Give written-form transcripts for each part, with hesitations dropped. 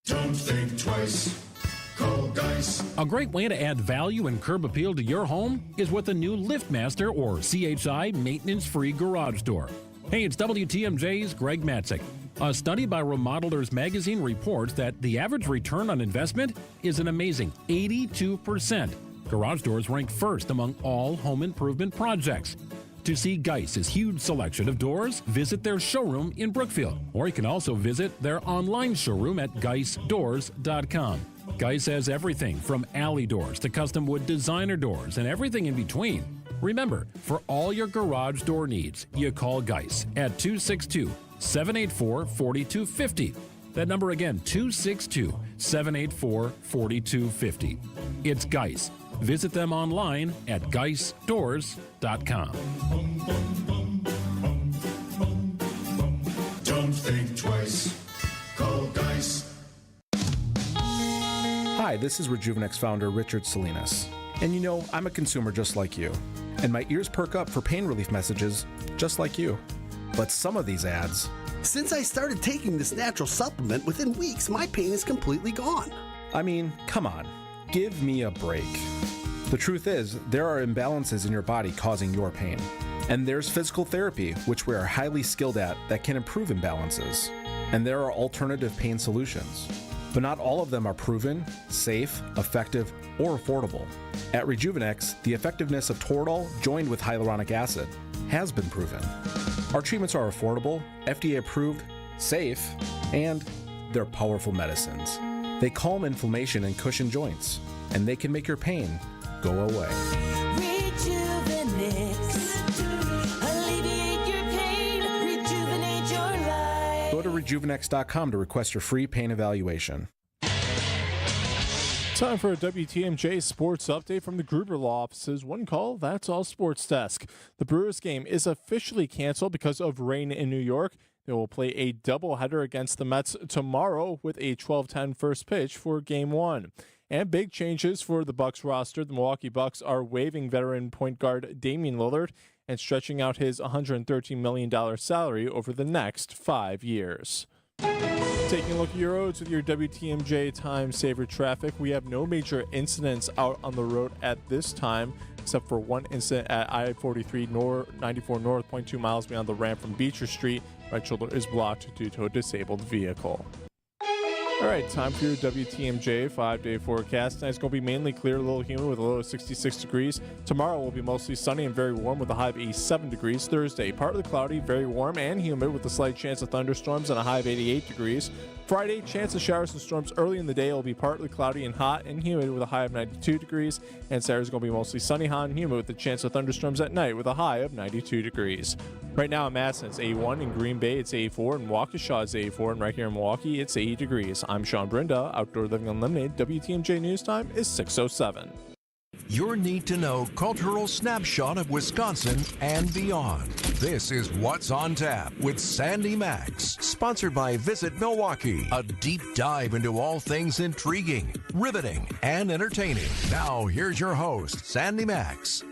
Don't think twice. Call Geis. A great way to add value and curb appeal to your home is with the new LiftMaster or CHI maintenance-free garage door. Hey, it's WTMJ's Greg Matzik. A study by Remodelers Magazine reports that the average return on investment is an amazing 82%. Garage doors rank first among all home improvement projects. To see Geis's huge selection of doors, visit their showroom in Brookfield, or you can also visit their online showroom at geisdoors.com. Geis has everything from alley doors to custom wood designer doors and everything in between. Remember, for all your garage door needs, you call Geis at 262-784-4250. That number again, 262-784-4250. It's Geis. Visit them online at geisdoors.com. Don't think twice. Call Geis. Hi, this is Rejuvenex founder Richard Salinas. And you know, I'm a consumer just like you. And my ears perk up for pain relief messages just like you. But some of these ads... Since I started taking this natural supplement, within weeks, my pain is completely gone. I mean, come on. Give me a break. The truth is, there are imbalances in your body causing your pain. And there's physical therapy, which we are highly skilled at, that can improve imbalances. And there are alternative pain solutions. But not all of them are proven, safe, effective, or affordable. At Rejuvenex, the effectiveness of Toradol joined with hyaluronic acid has been proven. Our treatments are affordable, FDA approved, safe, and they're powerful medicines. They calm inflammation and cushion joints, and they can make your pain go away. Alleviate your pain, rejuvenate your life. Go to rejuvenex.com to request your free pain evaluation. Time for a WTMJ sports update from the Gruber Law offices. One call, that's all sports desk. The Brewers game is officially canceled because of rain in New York. They will play a doubleheader against the Mets tomorrow with a 12:10 first pitch for Game 1. And big changes for the Bucks roster. The Milwaukee Bucks are waiving veteran point guard Damian Lillard and stretching out his $113 million salary over the next 5 years. Taking a look at your roads with your WTMJ time saver traffic. We have no major incidents out on the road at this time, except for one incident at I-43 North, 94 North, 0.2 miles beyond the ramp from Beecher Street. Right shoulder is blocked due to a disabled vehicle. All right, time for your WTMJ 5-day forecast. Tonight's going to be mainly clear, a little humid with a low of 66 degrees. Tomorrow will be mostly sunny and very warm with a high of 87 degrees. Thursday, partly cloudy, very warm and humid with a slight chance of thunderstorms and a high of 88 degrees. Friday, chance of showers and storms early in the day. It will be partly cloudy and hot and humid with a high of 92 degrees. And Saturday's going to be mostly sunny, hot, and humid with a chance of thunderstorms at night with a high of 92 degrees. Right now in Madison, it's 81. In Green Bay, it's 84. In Waukesha, it's 84. And right here in Milwaukee, it's 80 degrees. I'm Sean Brinda, Outdoor Living Unlimited. WTMJ News Time is 6:07. Your need-to-know cultural snapshot of Wisconsin and beyond. This is What's on Tap with Sandy Maxx, sponsored by Visit Milwaukee. A deep dive into all things intriguing, riveting, and entertaining. Now, here's your host, Sandy Maxx.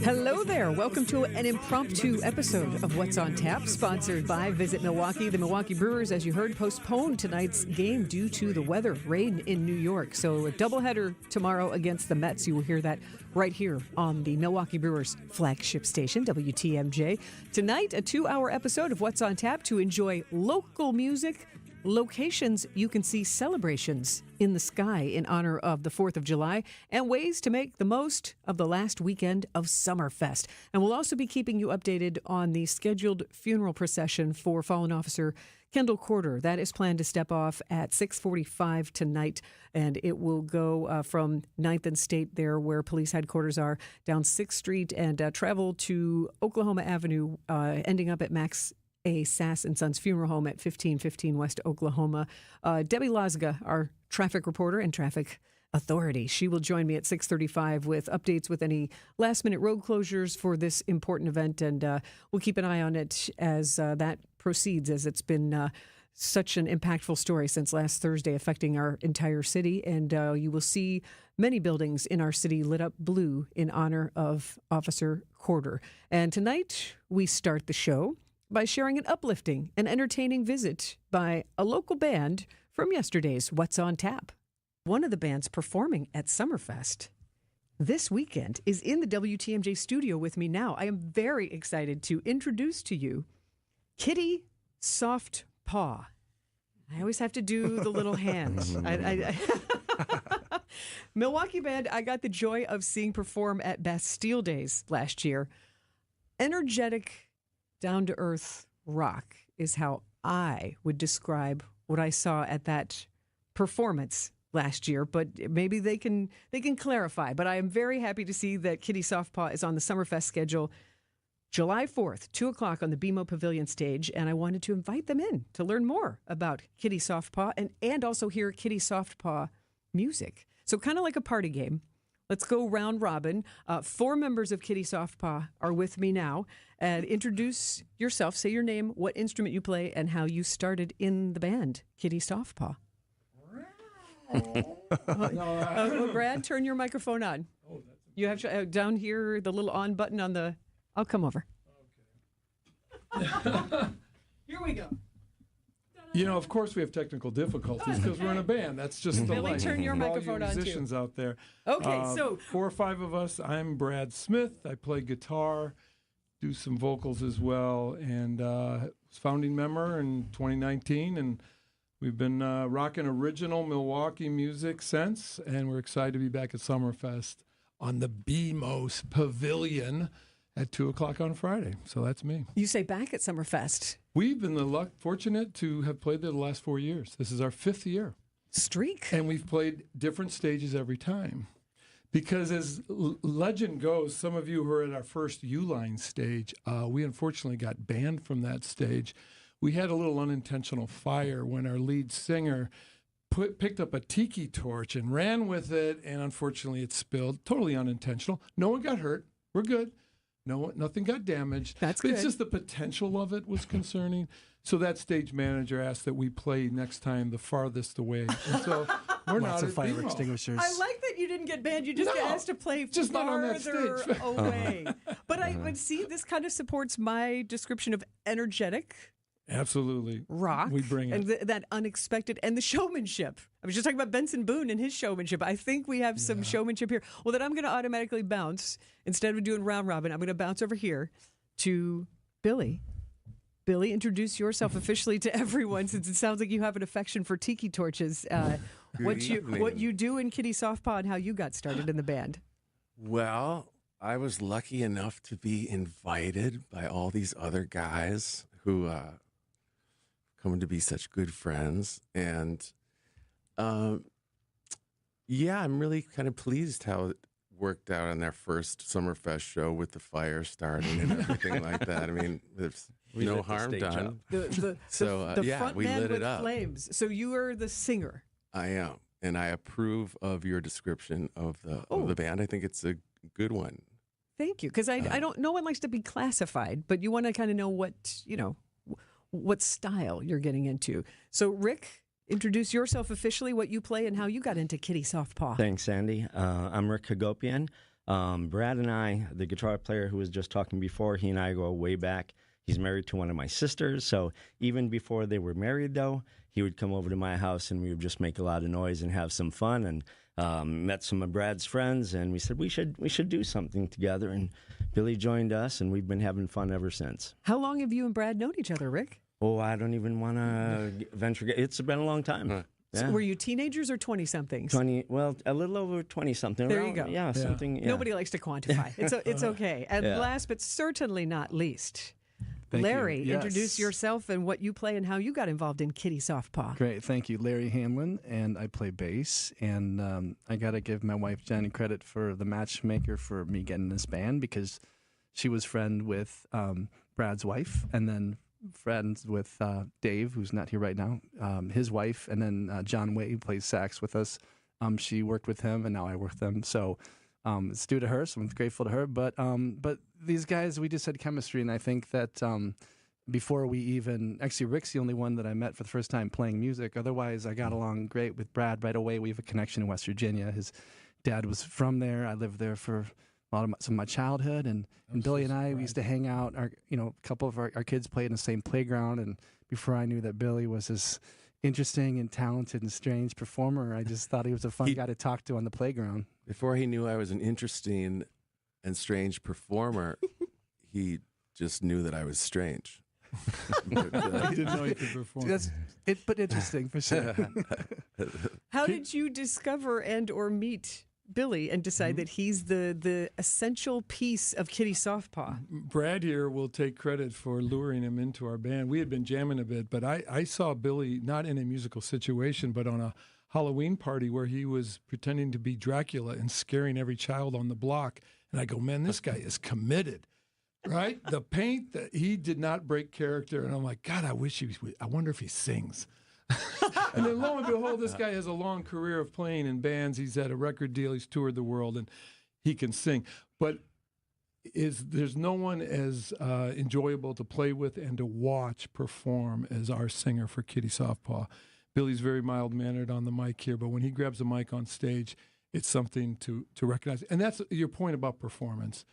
Hello there. Welcome to an impromptu episode of What's on Tap, sponsored by Visit Milwaukee. The Milwaukee Brewers, as you heard, postponed tonight's game due to the weather, rain in New York. So a doubleheader tomorrow against the Mets. You will hear that right here on the Milwaukee Brewers flagship station, WTMJ. Tonight, a 2-hour episode of What's on Tap to enjoy local music, locations you can see celebrations in the sky in honor of the 4th of July, and ways to make the most of the last weekend of Summerfest. And we'll also be keeping you updated on the scheduled funeral procession for fallen officer Kendall Corder. That is planned to step off at 6:45 tonight, and it will go from 9th and State there where police headquarters are, down 6th Street, and travel to Oklahoma Avenue, ending up at Maxx A. Sass and Sons Funeral Home at 1515 West Oklahoma. Debbie Lozga, our traffic reporter and traffic authority, she will join me at 6:35 with updates with any last-minute road closures for this important event, and we'll keep an eye on it as that proceeds, as it's been such an impactful story since last Thursday, affecting our entire city, and you will see many buildings in our city lit up blue in honor of Officer Corder. And tonight, we start the show by sharing an uplifting and entertaining visit by a local band from yesterday's What's on Tap. One of the bands performing at Summerfest this weekend is in the WTMJ studio with me now. I am very excited to introduce to you Kitty Soft Paw. I always have to do the little hands. Milwaukee band I got the joy of seeing perform at Bastille Days last year. Energetic, down-to-earth rock is how I would describe what I saw at that performance last year, but maybe they can clarify. But I am very happy to see that Kitty Softpaw is on the Summerfest schedule July 4th, 2 o'clock on the BMO Pavilion stage, and I wanted to invite them in to learn more about Kitty Softpaw and also hear Kitty Softpaw music. So kind of like a party game. Let's go round robin. 4 members of Kitty Softpaw are with me now. And introduce yourself, say your name, what instrument you play, and how you started in the band, Kitty Softpaw. Brad, turn your microphone on. You have down here the little on button on the... I'll come over. Okay. Here we go. You know, of course we have technical difficulties because we're in a band. That's just the Billy, life. turn your For all microphone on, too. musicians out there. Okay, so... 4 or 5 of us. I'm Brad Smith. I play guitar, do some vocals as well, and was founding member in 2019, and we've been rocking original Milwaukee music since, and we're excited to be back at Summerfest on the BMO's Pavilion at 2 o'clock on Friday. So that's me. You say back at Summerfest. We've been fortunate to have played there the last 4 years. This is our 5th year. Streak. And we've played different stages every time. Because as legend goes, some of you who were at our first U-Line stage, we unfortunately got banned from that stage. We had a little unintentional fire when our lead singer picked up a tiki torch and ran with it, and unfortunately it spilled. Totally unintentional. No one got hurt. We're good. Nothing got damaged. That's but good. It's just the potential of it was concerning. So that stage manager asked that we play next time the farthest away. And so we're not at fire BMO. extinguishers. I like that you didn't get banned. You just got asked to play just not on that farther stage. away. But I would see this kind of supports my description of energetic Absolutely. rock. We bring it. And that unexpected and the showmanship. I was just talking about Benson Boone and his showmanship. I think we have some showmanship here. Well, then I'm going to automatically bounce. Instead of doing round robin, I'm going to bounce over here to Billy. Billy, introduce yourself officially to everyone, since it sounds like you have an affection for tiki torches. What you do in Kitty Softpaw and how you got started in the band. Well, I was lucky enough to be invited by all these other guys who come to be such good friends. And I'm really kind of pleased how it worked out on their first Summerfest show with the fire starting and everything like that. I mean, there's no harm done. The front we man lit with it up. flames. So you are the singer. I am, and I approve of your description of the band. I think it's a good one. Thank you, because I don't. No one likes to be classified, but you want to kind of know what style you're getting into. So, Rick, introduce yourself officially, what you play, and how you got into Kitty Softpaw. Thanks, Sandy. I'm Rick Hagopian. Brad and I, the guitar player who was just talking before, he and I go way back. He's married to one of my sisters, so even before they were married, though, he would come over to my house and we would just make a lot of noise and have some fun. And met some of Brad's friends, and we said we should do something together. And Billy joined us, and we've been having fun ever since. How long have you and Brad known each other, Rick? Oh, I don't even want to venture. It's been a long time. So were you teenagers or 20-somethings? A little over 20-something. There you go. Yeah, something. Yeah. Nobody likes to quantify. It's okay. And last but certainly not least, Larry, introduce yourself and what you play and how you got involved in Kitty Softpaw. Great, thank you. Larry Hamlin, and I play bass. And I got to give my wife Jenny credit for the matchmaker for me getting this band, because she was friend with Brad's wife, and then friends with Dave, who's not here right now, his wife, and then John Way, who plays sax with us. She worked with him, and now I work with them. So it's due to her, so I'm grateful to her. But these guys, we just had chemistry, and I think that before we even... Actually, Rick's the only one that I met for the first time playing music. Otherwise, I got along great with Brad right away. We have a connection in West Virginia. His dad was from there. I lived there for some of my childhood, and Billy and I, we used to hang out. A couple of our kids played in the same playground, and before I knew that Billy was this interesting and talented and strange performer, I just thought he was a fun guy to talk to on the playground. Before he knew I was an interesting and strange performer, he just knew that I was strange. He didn't know he could perform. But interesting for sure. How did you discover and or meet Billy and decide that he's the essential piece of Kitty Softpaw? Brad here will take credit for luring him into our band. We had been jamming a bit, but I saw Billy not in a musical situation, but on a Halloween party where he was pretending to be Dracula and scaring every child on the block. And I go, man, this guy is committed, right? The paint, that he did not break character. And I'm like, God, I wonder if he sings. And then lo and behold, this guy has a long career of playing in bands. He's had a record deal. He's toured the world, and he can sing. But there's no one as enjoyable to play with and to watch perform as our singer for Kitty Softpaw. Billy's very mild-mannered on the mic here, but when he grabs a mic on stage, it's something to recognize. And that's your point about performance.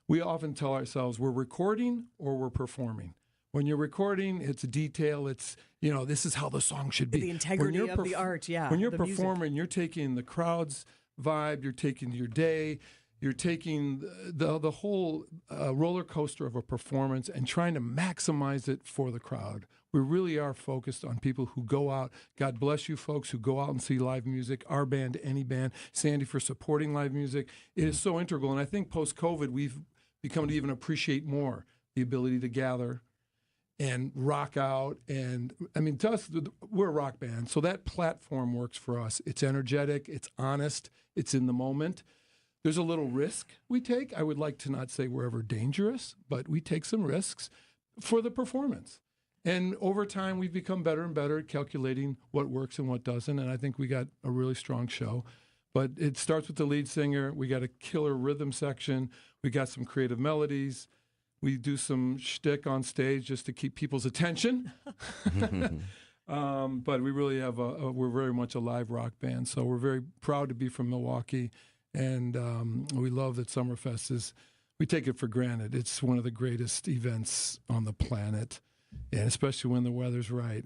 We often tell ourselves we're recording or we're performing. When you're recording, it's detail. It's, this is how the song should be. The integrity of the art, yeah. When you're performing, you're taking the crowd's vibe, you're taking your day, you're taking the whole roller coaster of a performance and trying to maximize it for the crowd. We really are focused on people who go out. God bless you folks who go out and see live music, our band, any band. Sandy for supporting live music. It is so integral. And I think post-COVID, we've become to even appreciate more the ability to gather and rock out. And I mean, to us, we're a rock band, so that platform works for us. It's energetic, it's honest, it's in the moment. There's a little risk we take. I would like to not say we're ever dangerous, but we take some risks for the performance. And over time, we've become better and better at calculating what works and what doesn't. And I think we got a really strong show. But it starts with the lead singer. We got a killer rhythm section. We got some creative melodies. We do some shtick on stage just to keep people's attention. But we really have we're very much a live rock band. So we're very proud to be from Milwaukee. And we love that Summerfest we take it for granted. It's one of the greatest events on the planet. And especially when the weather's right.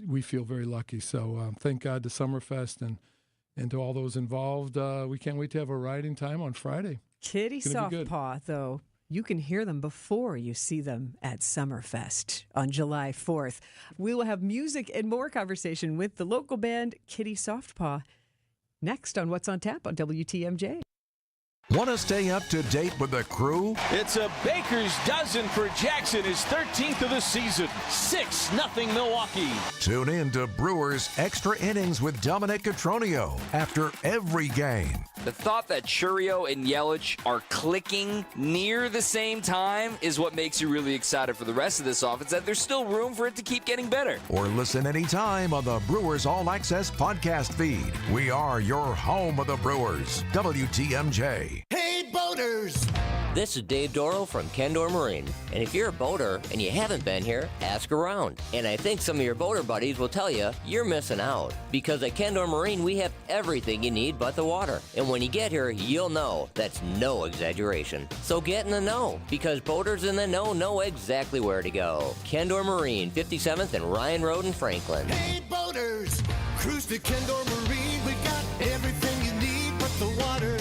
We feel very lucky. So thank God to Summerfest and to all those involved. We can't wait to have a riding time on Friday. Kitty Softpaw, though, you can hear them before you see them at Summerfest on July 4th. We will have music and more conversation with the local band Kitty Softpaw next on What's on Tap on WTMJ. Want to stay up to date with the crew? It's a baker's dozen for Jackson, his 13th of the season. 6-0 Milwaukee. Tune in to Brewers Extra Innings with Dominic Cotroneo after every game. The thought that Churio and Yelich are clicking near the same time is what makes you really excited for the rest of this offense, that there's still room for it to keep getting better. Or listen anytime on the Brewers All Access podcast feed. We are your home of the Brewers, WTMJ. Hey, boaters! This is Dave Doro from Kendor Marine. And if you're a boater and you haven't been here, ask around. And I think some of your boater buddies will tell you you're missing out. Because at Kendor Marine, we have everything you need but the water. And when you get here, you'll know that's no exaggeration. So get in the know, because boaters in the know exactly where to go. Kendor Marine, 57th and Ryan Road in Franklin. Hey, boaters! Cruise to Kendor Marine. We got everything you need but the water.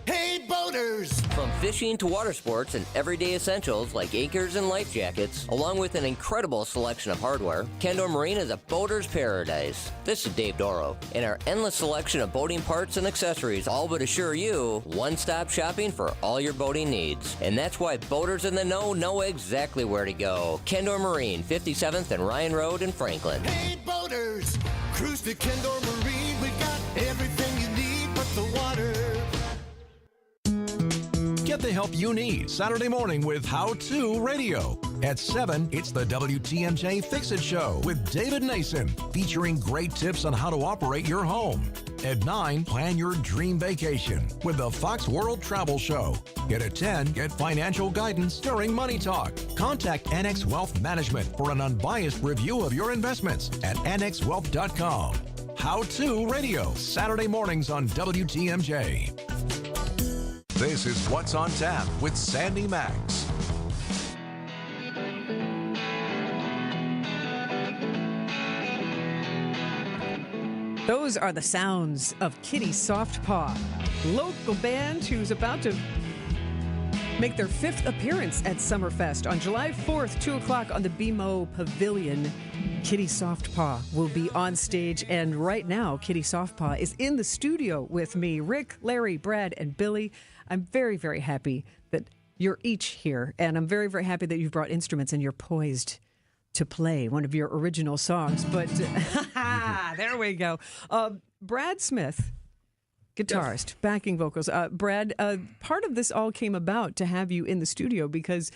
Hey, boaters! From fishing to water sports and everyday essentials like anchors and life jackets, along with an incredible selection of hardware, Kendor Marine is a boater's paradise. This is Dave Doro, and our endless selection of boating parts and accessories all but assure you one-stop shopping for all your boating needs. And that's why boaters in the know exactly where to go. Kendor Marine, 57th and Ryan Road in Franklin. Hey, boaters! Cruise to Kendor Marine. We got everything you need but the water. Get the help you need Saturday morning with How To Radio. At 7, it's the WTMJ Fix-It Show with David Nason, featuring great tips on how to operate your home. At 9, plan your dream vacation with the Fox World Travel Show. At 10, get financial guidance during Money Talk. Contact Annex Wealth Management for an unbiased review of your investments at annexwealth.com. How To Radio, Saturday mornings on WTMJ. This is What's on Tap with Sandy Maxx. Those are the sounds of Kitty Softpaw, local band who's about to make their 5th appearance at Summerfest on July 4th, 2 o'clock on the BMO Pavilion. Kitty Softpaw will be on stage, and right now, Kitty Softpaw is in the studio with me, Rick, Larry, Brad, and Billy. I'm very, very happy that you're each here, and I'm very, very happy that you've brought instruments and you're poised to play one of your original songs. But there we go. Brad Smith, guitarist, backing vocals. Brad, part of this all came about to have you in the studio because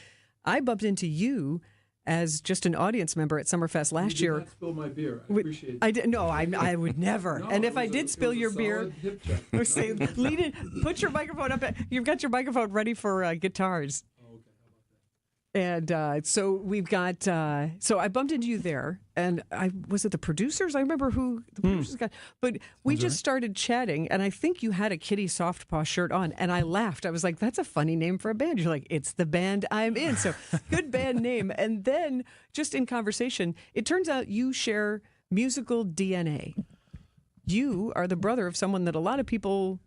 I bumped into you as just an audience member at Summerfest last year. You did not spill my beer. I appreciate it. I did, no, I would never. No, and if I it did was spill a your beer, solid hip check. say, lean in, put your microphone up. You've got your microphone ready for guitars. And so we've got, so I bumped into you there, and was it the producers? I remember who the producers got, but we just started chatting, and I think you had a Kitty Softpaw shirt on, and I laughed. I was like, that's a funny name for a band. You're like, it's the band I'm in. So good band name. And then just in conversation, it turns out you share musical DNA. You are the brother of someone that a lot of people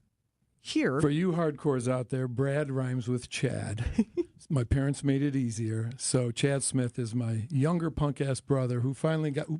hear. For you hardcores out there, Brad rhymes with Chad. My parents made it easier. So Chad Smith is my younger punk-ass brother who finally got, who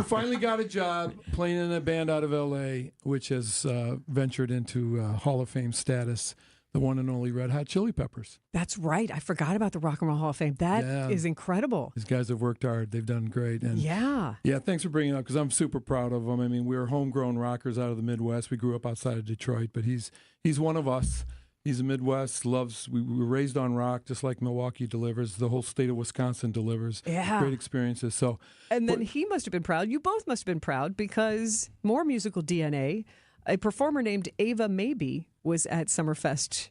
finally got a job playing in a band out of L.A., which has ventured into Hall of Fame status, the one and only Red Hot Chili Peppers. That's right. I forgot about the Rock and Roll Hall of Fame. That is incredible. These guys have worked hard. They've done great. And yeah, thanks for bringing it up because I'm super proud of them. I mean, we were homegrown rockers out of the Midwest. We grew up outside of Detroit, but he's one of us. He's a Midwest, we were raised on rock, just like Milwaukee delivers. The whole state of Wisconsin delivers. Yeah. Great experiences. So, and then he must have been proud. You both must have been proud because more musical DNA. A performer named Ava Maybe was at Summerfest.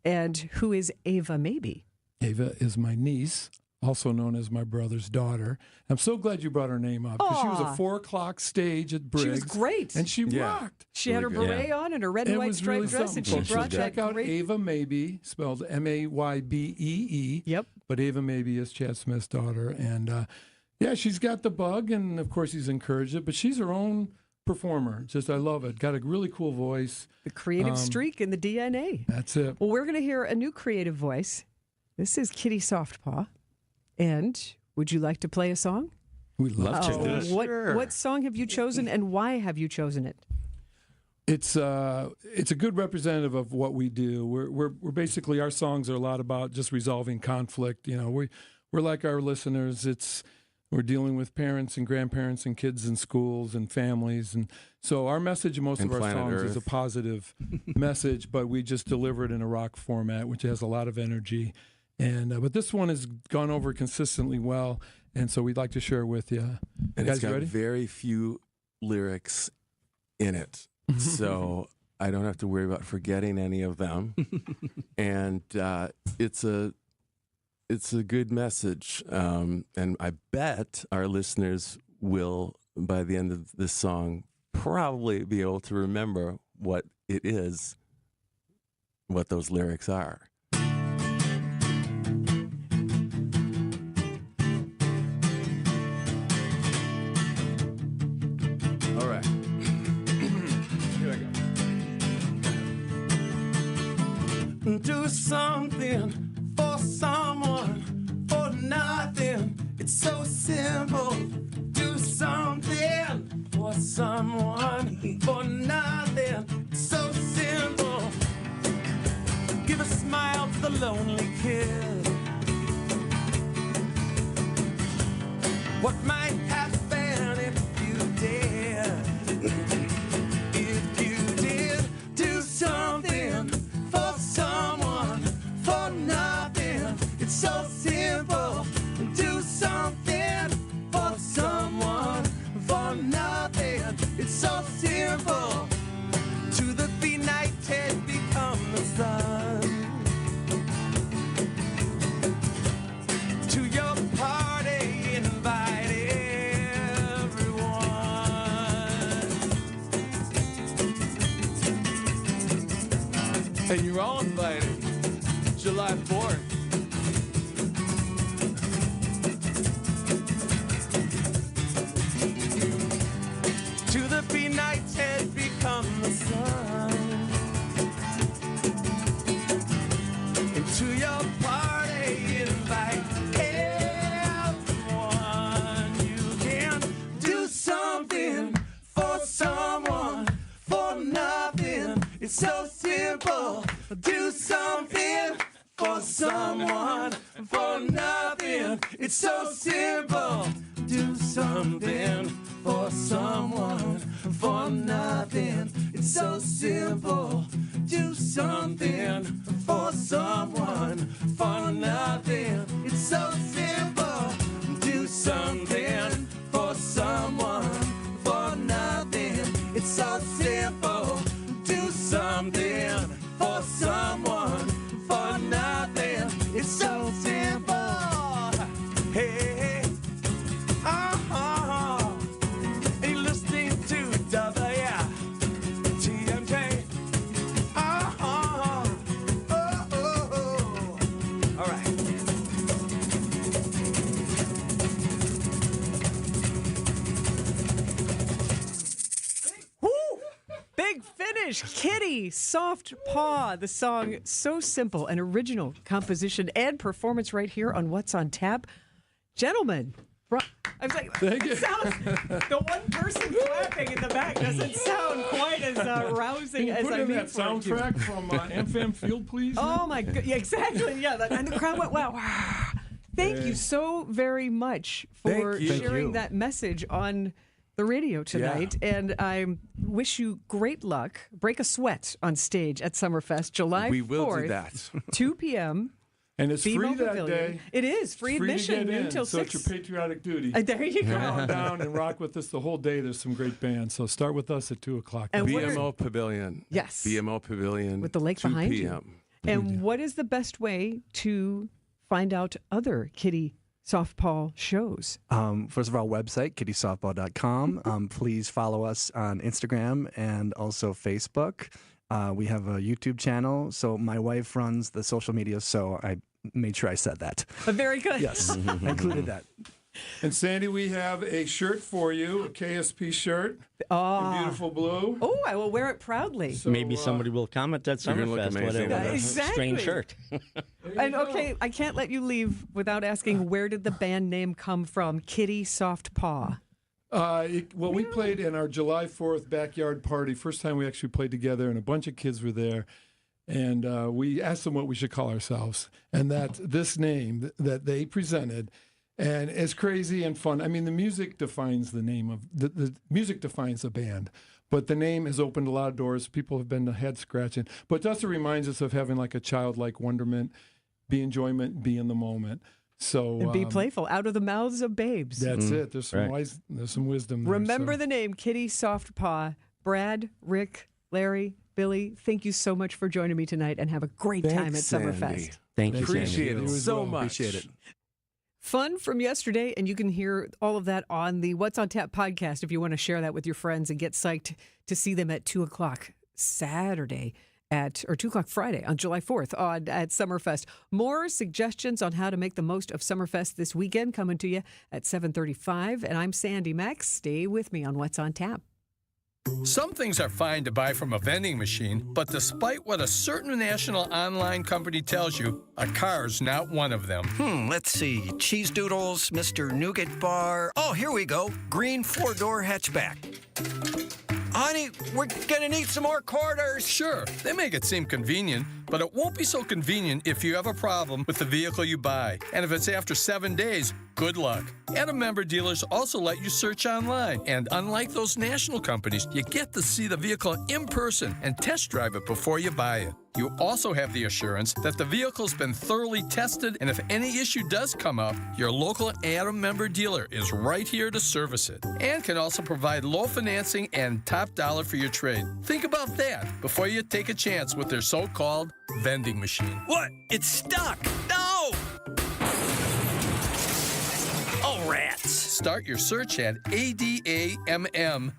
And who is Ava Maybe? Ava is my niece, also known as my brother's daughter. I'm so glad you brought her name up because she was a 4 o'clock stage at Briggs. She was great. And she rocked. She had her beret on and her red and white striped dress, and she brought that check out great... Ava Maybe, spelled Maybee. Yep. But Ava Maybe is Chad Smith's daughter. And she's got the bug, and of course he's encouraged it, but she's her own performer. Just, I love it. Got a really cool voice. The creative streak in the DNA. That's it. Well, we're going to hear a new creative voice. This is Kitty Softpaw. And would you like to play a song? We'd love to. What song have you chosen, and why have you chosen it? It's a good representative of what we do. We're basically, our songs are a lot about just resolving conflict. You know, we're like our listeners. We're dealing with parents and grandparents and kids in schools and families, and so our message in most of our songs is a positive message, but we just deliver it in a rock format, which has a lot of energy. And but this one has gone over consistently well, and so we'd like to share it with you. And guys it's got ready? very few lyrics in it, so I don't have to worry about forgetting any of them. And it's a good message, and I bet our listeners will, by the end of this song, probably be able to remember what it is, what those lyrics are. All right. Here I go. Do something for someone, for nothing. It's so simple. Do something for someone, for nothing. It's so simple. Give a smile to the lonely kid. What might happen if you did? If you did do something for someone, for nothing. It's so simple. Do something for someone, for nothing. It's so simple. To the benighted become the sun. To your party invite everyone. And you're all invited. July 4th. To the benighted become the sun. And to your party invite everyone. You can do something for someone for nothing. It's so simple. Do something for someone for nothing. It's so simple. Do something for someone for nothing. It's so simple. Do something for someone for nothing. It's so simple. Do something for someone for nothing. It's so simple. Do something for someone for nothing. It's so simple. Hey, are you listening to WTMJ? All right. Big finish, Kitty, Soft Paw. The song, so simple, an original composition and performance right here on What's on Tap. Gentlemen, I was like, Thank you. it sounds, the one person clapping in the back doesn't sound quite as rousing Can you as put I in mean that for it to. soundtrack from AmFam Field, please? Oh my god! Yeah, exactly. Yeah, and the crowd went, "Wow!" Thank you so very much for Thank you. sharing that message on the radio tonight, and I wish you great luck. Break a sweat on stage at Summerfest, July 4th. We will do that. 2 p.m. And it's BMO free that Pavilion. day. It is free It's admission to get in, until so 6. it's your patriotic duty. There you go. Come on down and rock with us the whole day. There's some great bands. So start with us at 2 o'clock. And what BMO Pavilion. Yes. BMO Pavilion. With the lake 2 behind p.m. you. And what is the best way to find out other Kitty Softball shows? First of all, website, kittysoftball.com. Please follow us on Instagram and also Facebook. We have a YouTube channel. So my wife runs the social media, so I made sure I said that. Very good. Yes, I included that. And Sandy, we have a shirt for you, a KSP shirt in beautiful blue. Oh, I will wear it proudly. So, Maybe somebody will comment at you're gonna look Summerfest, amazing. whatever. Exactly. Strange shirt. And okay, I can't let you leave without asking, where did the band name come from? Kitty Soft Paw. Well, we played in our July 4th backyard party. First time we actually played together, and a bunch of kids were there. And we asked them what we should call ourselves. And that this name that they presented, and it's crazy and fun. I mean, the music defines the name of the music defines the band, but the name has opened a lot of doors. People have been head scratching, but it also reminds us of having like a childlike wonderment, be enjoyment, be in the moment. So And be playful, out of the mouths of babes. That's it. There's some Right. there's some wisdom there. Remember so. the name Kitty Soft Paw. Brad, Rick, Larry, Billy, thank you so much for joining me tonight, and have a great time at Thanks, Sandy. Summerfest. Thank you, Appreciate Sandy. it so much. Appreciate it. Fun from yesterday, and you can hear all of that on the What's on Tap podcast if you want to share that with your friends and get psyched to see them at 2 o'clock Saturday or 2 o'clock Friday on July 4th at Summerfest. More suggestions on how to make the most of Summerfest this weekend coming to you at 7:35. And I'm Sandy Maxx. Stay with me on What's on Tap. Some things are fine to buy from a vending machine, but despite what a certain national online company tells you, a car's not one of them. Let's see. Cheese doodles, Mr. Nougat bar. Oh, here we go. Green 4-door hatchback. Honey, we're gonna need some more quarters. Sure, they make it seem convenient, but it won't be so convenient if you have a problem with the vehicle you buy. And if it's after 7 days, good luck. Adam member dealers also let you search online. And unlike those national companies, you get to see the vehicle in person and test drive it before you buy it. You also have the assurance that the vehicle's been thoroughly tested, and if any issue does come up, your local Adam member dealer is right here to service it, and can also provide low financing and top dollar for your trade. Think about that before you take a chance with their so-called vending machine. What? It's stuck. No! Oh, rats. Start your search at adamm.com.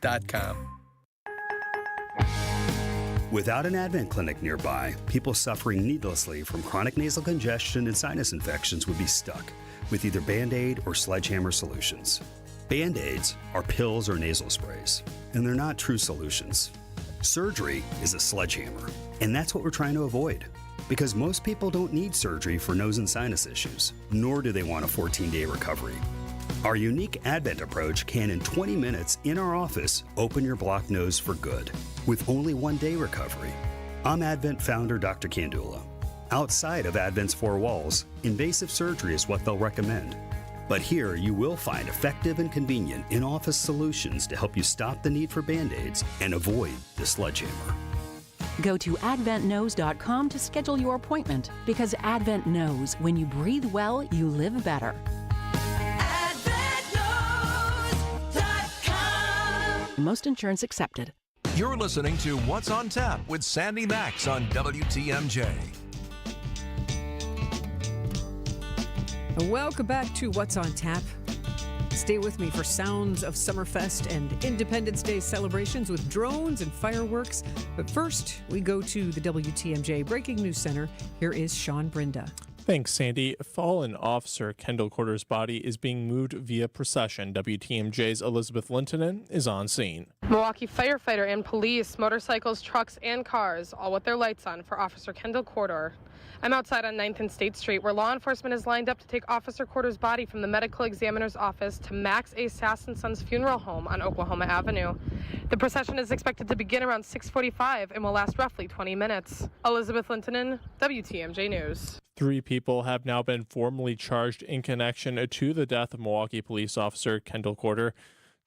Without an Advent clinic nearby, people suffering needlessly from chronic nasal congestion and sinus infections would be stuck with either Band-Aid or Sledgehammer solutions. Band-Aids are pills or nasal sprays, and they're not true solutions. Surgery is a sledgehammer, and that's what we're trying to avoid. Because most people don't need surgery for nose and sinus issues, nor do they want a 14-day recovery. Our unique Advent approach can, in 20 minutes in our office, open your blocked nose for good, with only 1-day recovery. I'm Advent founder Dr. Kandula. Outside of Advent's 4 walls, invasive surgery is what they'll recommend. But here you will find effective and convenient in-office solutions to help you stop the need for Band-Aids and avoid the sledgehammer. Go to adventknows.com to schedule your appointment, because Advent knows when you breathe well, you live better. Most insurance accepted. You're listening to What's on Tap with Sandy Maxx on WTMJ. Welcome back to What's on Tap. Stay with me for sounds of Summerfest and Independence Day celebrations with drones and fireworks. But first, we go to the WTMJ Breaking News Center. Here is Sean Brinda. Thanks, Sandy. Fallen officer Kendall Corder's body is being moved via procession. WTMJ's Elizabeth Lintonen is on scene. Milwaukee firefighter and police, motorcycles, trucks, and cars, all with their lights on for Officer Kendall Corder. I'm outside on 9th and State Street, where law enforcement is lined up to take Officer Corder's body from the medical examiner's office to Maxx A. Sass & Sons Funeral Home on Oklahoma Avenue. The procession is expected to begin around 6:45 and will last roughly 20 minutes. Elizabeth Lintonen, WTMJ News. 3 people have now been formally charged in connection to the death of Milwaukee police officer Kendall Corder.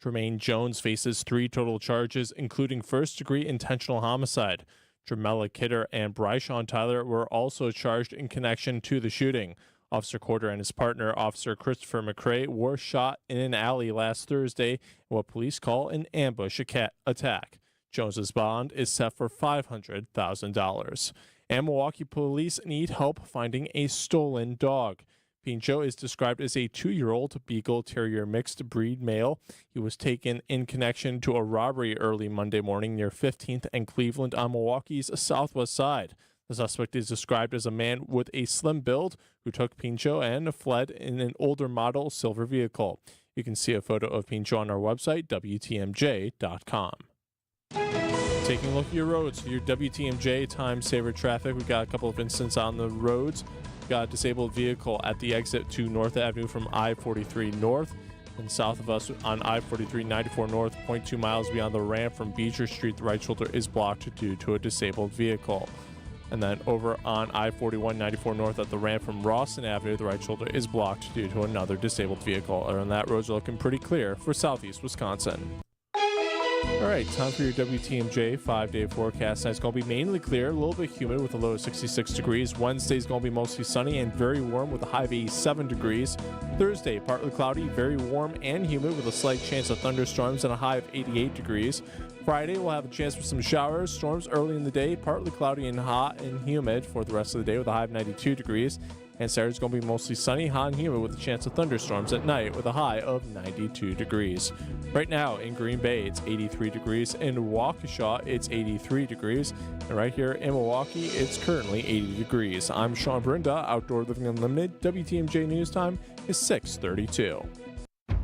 Tremaine Jones faces 3 total charges, including first-degree intentional homicide. Jamela Kidder and Bryshawn Tyler were also charged in connection to the shooting. Officer Corder and his partner, Officer Christopher McCrae, were shot in an alley last Thursday in what police call an ambush attack. Jones's bond is set for $500,000. And Milwaukee police need help finding a stolen dog. Pincho is described as a 2-year-old Beagle Terrier mixed breed male. He was taken in connection to a robbery early Monday morning near 15th and Cleveland on Milwaukee's southwest side. The suspect is described as a man with a slim build who took Pincho and fled in an older model silver vehicle. You can see a photo of Pincho on our website, WTMJ.com. Taking a look at your roads, your WTMJ time saver traffic. We got a couple of incidents on the roads. Got a disabled vehicle at the exit to North Avenue from I-43 North, and south of us on I-43 94 North, 0.2 miles beyond the ramp from Beecher Street. The right shoulder is blocked due to a disabled vehicle. And then over on I-41 94 North at the ramp from Rawson Avenue, the right shoulder is blocked due to another disabled vehicle. Other than that, roads are looking pretty clear for southeast Wisconsin. All right, time for your WTMJ 5-day forecast. It's going to be mainly clear, a little bit humid with a low of 66 degrees. Wednesday's going to be mostly sunny and very warm with a high of 87 degrees. Thursday, partly cloudy, very warm and humid with a slight chance of thunderstorms and a high of 88 degrees. Friday, we'll have a chance for some showers, storms early in the day, partly cloudy and hot and humid for the rest of the day with a high of 92 degrees. And Saturday's going to be mostly sunny, hot, and humid with a chance of thunderstorms at night with a high of 92 degrees. Right now in Green Bay, it's 83 degrees. In Waukesha, it's 83 degrees. And right here in Milwaukee, it's currently 80 degrees. I'm Sean Brinda, Outdoor Living Unlimited. WTMJ News Time is 6:32.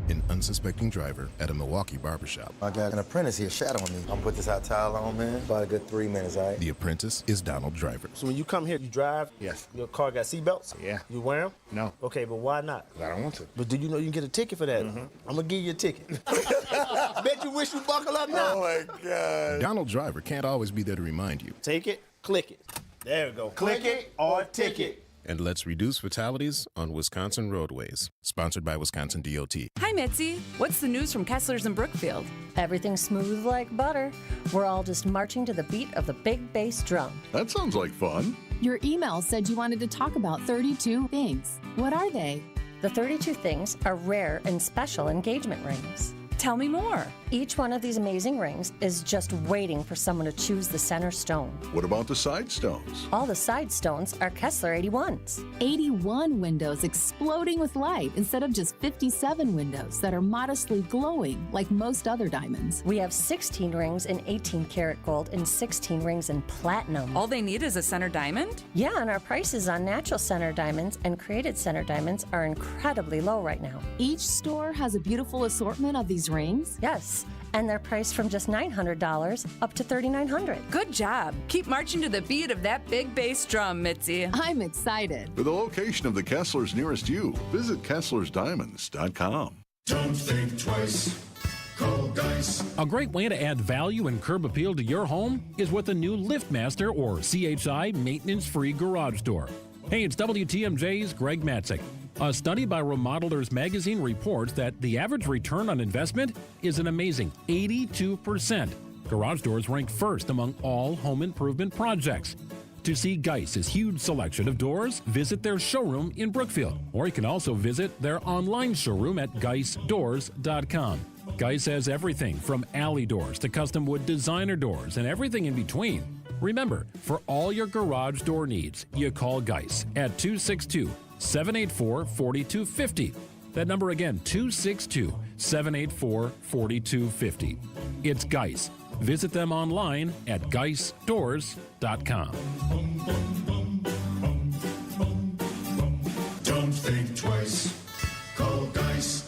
An unsuspecting driver at a Milwaukee barbershop. I got an apprentice here shadowing me. I'm gonna put this hot towel on, man. About a good 3 minutes, all right? The apprentice is Donald Driver. So when you come here, you drive? Yes. Your car got seatbelts? Yeah. You wear them? No. Okay, but why not? I don't want to. But do you know you can get a ticket for that? Mm-hmm. I'm gonna give you a ticket. Bet you wish you buckle up now. Oh my God. Donald Driver can't always be there to remind you. Take it, click it. There we go. Click it or ticket. And let's reduce fatalities on Wisconsin roadways. Sponsored by Wisconsin DOT. Hi, Mitzi. What's the news from Kessler's and Brookfield? Everything's smooth like butter. We're all just marching to the beat of the big bass drum. That sounds like fun. Your email said you wanted to talk about 32 things. What are they? The 32 things are rare and special engagement rings. Tell me more. Each one of these amazing rings is just waiting for someone to choose the center stone. What about the side stones? All the side stones are Kessler 81s. 81 windows exploding with light instead of just 57 windows that are modestly glowing like most other diamonds. We have 16 rings in 18 karat gold and 16 rings in platinum. All they need is a center diamond? Yeah, and our prices on natural center diamonds and created center diamonds are incredibly low right now. Each store has a beautiful assortment of these rings? Yes, and they're priced from just $900 up to $3,900. Good job. Keep marching to the beat of that big bass drum, Mitzi. I'm excited. For the location of the Kesslers nearest you, visit KesslersDiamonds.com. Don't think twice. Call Geis. A great way to add value and curb appeal to your home is with a new LiftMaster or CHI maintenance-free garage door. Hey, it's WTMJ's Greg Matzik. A study by Remodelers Magazine reports that the average return on investment is an amazing 82%. Garage doors rank first among all home improvement projects. To see Geis's huge selection of doors, visit their showroom in Brookfield, or you can also visit their online showroom at geisdoors.com. Geis has everything from alley doors to custom wood designer doors and everything in between. Remember, for all your garage door needs, you call Geis at 262-784-4250. That number again, 262-784-4250. It's Geis. Visit them online at geisdoors.com. Don't think twice. Call Geis.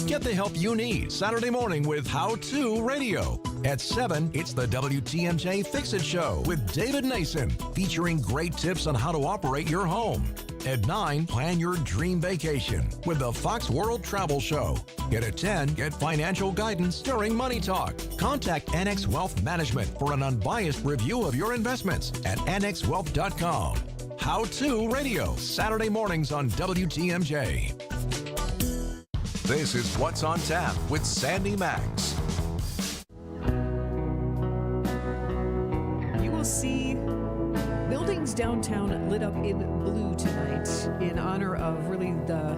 Get the help you need Saturday morning with How To Radio. At 7, it's the WTMJ Fix It Show with David Nason, featuring great tips on how to operate your home. At 9, plan your dream vacation with the Fox World Travel Show. And at 10, get financial guidance during Money Talk. Contact NX Wealth Management for an unbiased review of your investments at nxwealth.com. How To Radio, Saturday mornings on WTMJ. This is What's on Tap with Sandy Maxx. You will see buildings downtown lit up in blue tonight in honor of really the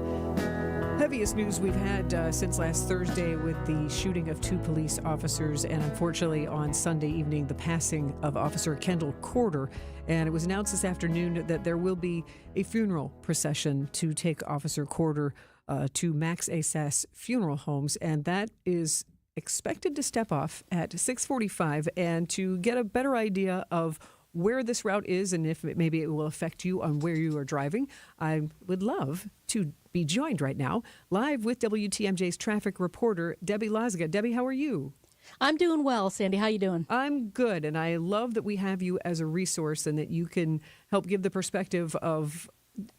heaviest news we've had since last Thursday with the shooting of 2 police officers, and unfortunately on Sunday evening, the passing of Officer Kendall Corder. And it was announced this afternoon that there will be a funeral procession to take Officer Corder to Maxx funeral homes, and that is expected to step off at 6:45. And to get a better idea of where this route is and if maybe it will affect you on where you are driving, I would love to be joined right now live with WTMJ's traffic reporter, Debbie Loziga. Debbie, how are you? I'm doing well, Sandy. How you doing? I'm good, and I love that we have you as a resource and that you can help give the perspective of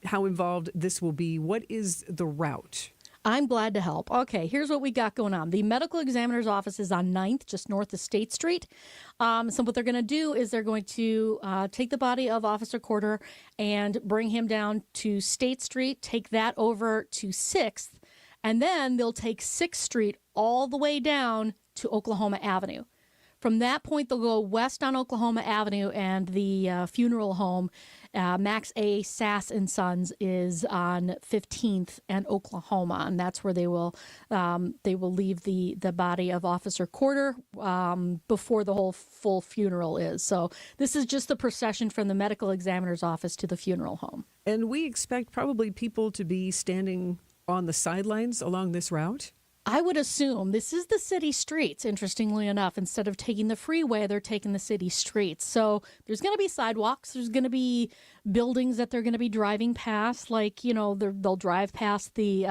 how involved this will be. What is the route? I'm glad to help. Okay, here's what we got going on. The medical examiner's office is on 9th, just north of State Street. So what they're going to do is they're going to take the body of Officer Corder and bring him down to State Street, take that over to 6th, and then they'll take 6th Street all the way down to Oklahoma Avenue. From that point, they'll go west on Oklahoma Avenue, and the funeral home, Maxx Sass & Sons, is on 15th and Oklahoma, and that's where they will leave the body of Officer Corder before the whole full funeral is. So this is just the procession from the medical examiner's office to the funeral home. And we expect probably people to be standing on the sidelines along this route? I would assume this is the city streets, interestingly enough. Instead of taking the freeway, they're taking the city streets. So there's going to be sidewalks. There's going to be buildings that they're going to be driving past, like, you know, they'll drive past the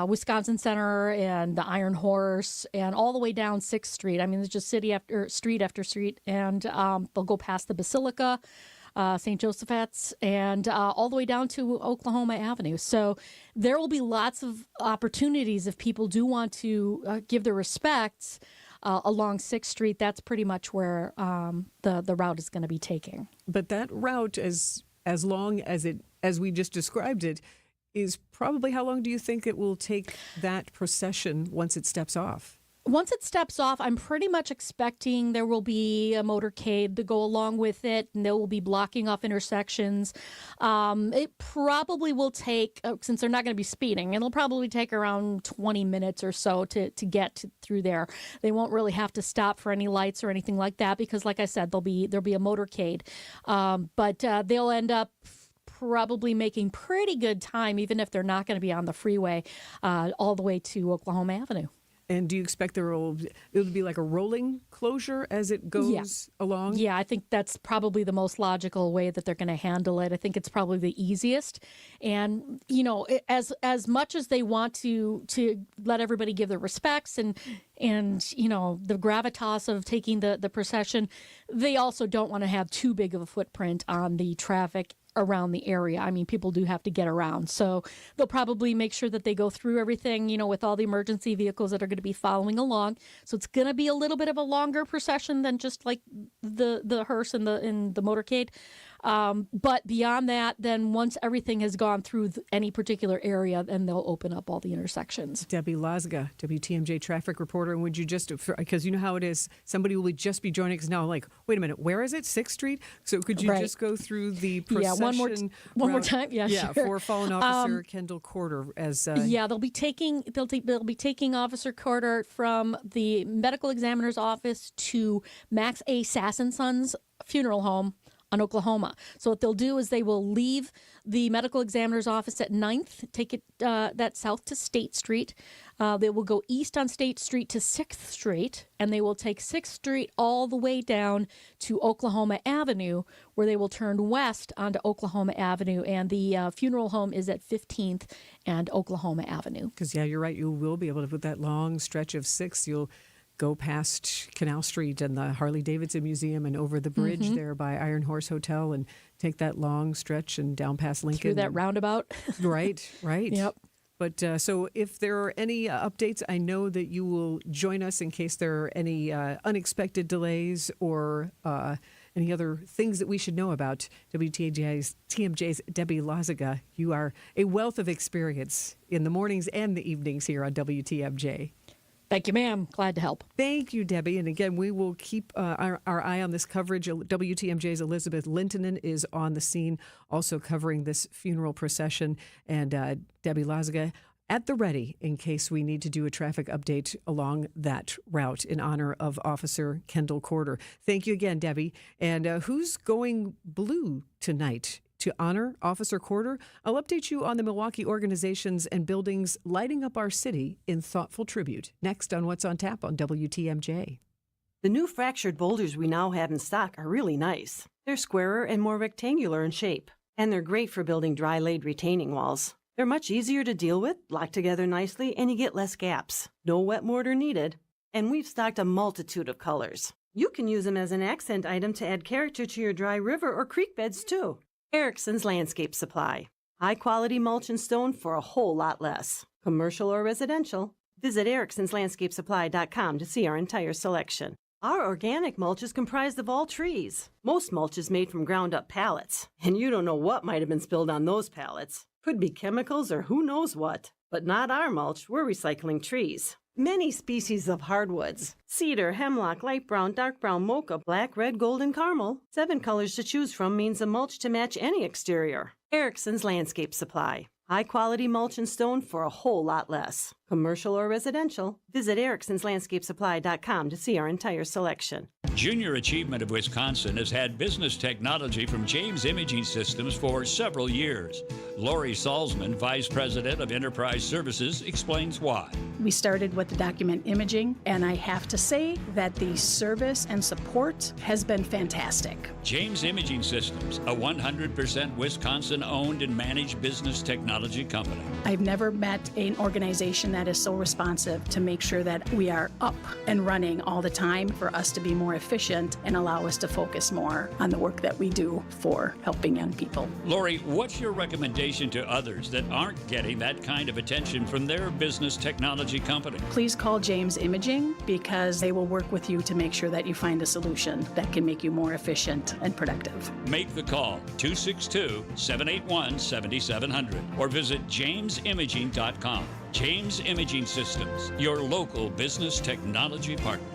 Wisconsin Center and the Iron Horse and all the way down 6th Street. I mean, it's just street after street. And they'll go past the Basilica, St. Joseph's, and all the way down to Oklahoma Avenue. So there will be lots of opportunities if people do want to give their respects along 6th Street. That's pretty much where the route is going to be taking. But that route, as long as we just described it, is probably how long do you think it will take that procession once it steps off? Once it steps off, I'm pretty much expecting there will be a motorcade to go along with it, and they will be blocking off intersections. It probably will take, since they're not going to be speeding, it'll probably take around 20 minutes or so to get through there. They won't really have to stop for any lights or anything like that because, like I said, there'll be a motorcade. But they'll end up probably making pretty good time, even if they're not going to be on the freeway all the way to Oklahoma Avenue. And do you expect it'll be like a rolling closure as it goes along? Yeah, I think that's probably the most logical way that they're going to handle it. I think it's probably the easiest. And, as much as they want to let everybody give their respects and the gravitas of taking the procession, they also don't want to have too big of a footprint on the traffic around the area. I mean, people do have to get around. So they'll probably make sure that they go through everything, with all the emergency vehicles that are going to be following along. So it's going to be a little bit of a longer procession than just like the hearse and the motorcade. But beyond that, then once everything has gone through any particular area, then they'll open up all the intersections. Debbie Lozga, WTMJ traffic reporter. And would you just, because you know how it is, somebody will just be joining us now like, wait a minute, where is it? 6th Street? So could you just go through the procession? Yeah, one more time. Yeah, sure. For fallen officer Kendall Corder as they'll be taking Officer Corder from the medical examiner's office to Maxx A. Sass & Sons Funeral Home on Oklahoma. So what they'll do is they will leave the medical examiner's office at 9th, take it that south to State Street. They will go east on State Street to 6th Street, and they will take 6th Street all the way down to Oklahoma Avenue, where they will turn west onto Oklahoma Avenue, and the funeral home is at 15th and Oklahoma Avenue. Because, you're right, you will be able to put that long stretch of 6th. You'll go past Canal Street and the Harley-Davidson Museum and over the bridge there by Iron Horse Hotel and take that long stretch and down past Lincoln. Through that roundabout. Right. Yep. But so if there are any updates, I know that you will join us in case there are any unexpected delays or any other things that we should know about. TMJ's Debbie Lozga, you are a wealth of experience in the mornings and the evenings here on WTMJ. Thank you, ma'am. Glad to help. Thank you, Debbie. And again, we will keep our eye on this coverage. WTMJ's Elizabeth Lintonen is on the scene, also covering this funeral procession. And Debbie Lozga at the ready in case we need to do a traffic update along that route in honor of Officer Kendall Corder. Thank you again, Debbie. And who's going blue tonight to honor Officer Corder? I'll update you on the Milwaukee organizations and buildings lighting up our city in thoughtful tribute. Next on What's on Tap on WTMJ. The new fractured boulders we now have in stock are really nice. They're squarer and more rectangular in shape, and they're great for building dry-laid retaining walls. They're much easier to deal with, lock together nicely, and you get less gaps. No wet mortar needed. And we've stocked a multitude of colors. You can use them as an accent item to add character to your dry river or creek beds, too. Erickson's Landscape Supply. High-quality mulch and stone for a whole lot less. Commercial or residential. Visit ericksonslandscapesupply.com to see our entire selection. Our organic mulch is comprised of all trees. Most mulch is made from ground-up pallets, and you don't know what might have been spilled on those pallets. Could be chemicals or who knows what. But not our mulch. We're recycling trees. Many species of hardwoods. Cedar, hemlock, light brown, dark brown, mocha, black, red, gold, and caramel. 7 colors to choose from means a mulch to match any exterior. Erickson's Landscape Supply. High-quality mulch and stone for a whole lot less. Commercial or residential. Visit ericksonslandscapesupply.com to see our entire selection. Junior Achievement of Wisconsin has had business technology from James Imaging Systems for several years. Lori Salzman, Vice President of Enterprise Services, explains why. We started with the document imaging, and I have to say that the service and support has been fantastic. James Imaging Systems, a 100% Wisconsin-owned and managed business technology company. I've never met an organization that is so responsive to make sure that we are up and running all the time for us to be more efficient and allow us to focus more on the work that we do for helping young people. Lori, what's your recommendation to others that aren't getting that kind of attention from their business technology company? Please call James Imaging because they will work with you to make sure that you find a solution that can make you more efficient and productive. Make the call, 262-781-7700, or visit jamesimaging.com. James Imaging Systems, your local business technology partner.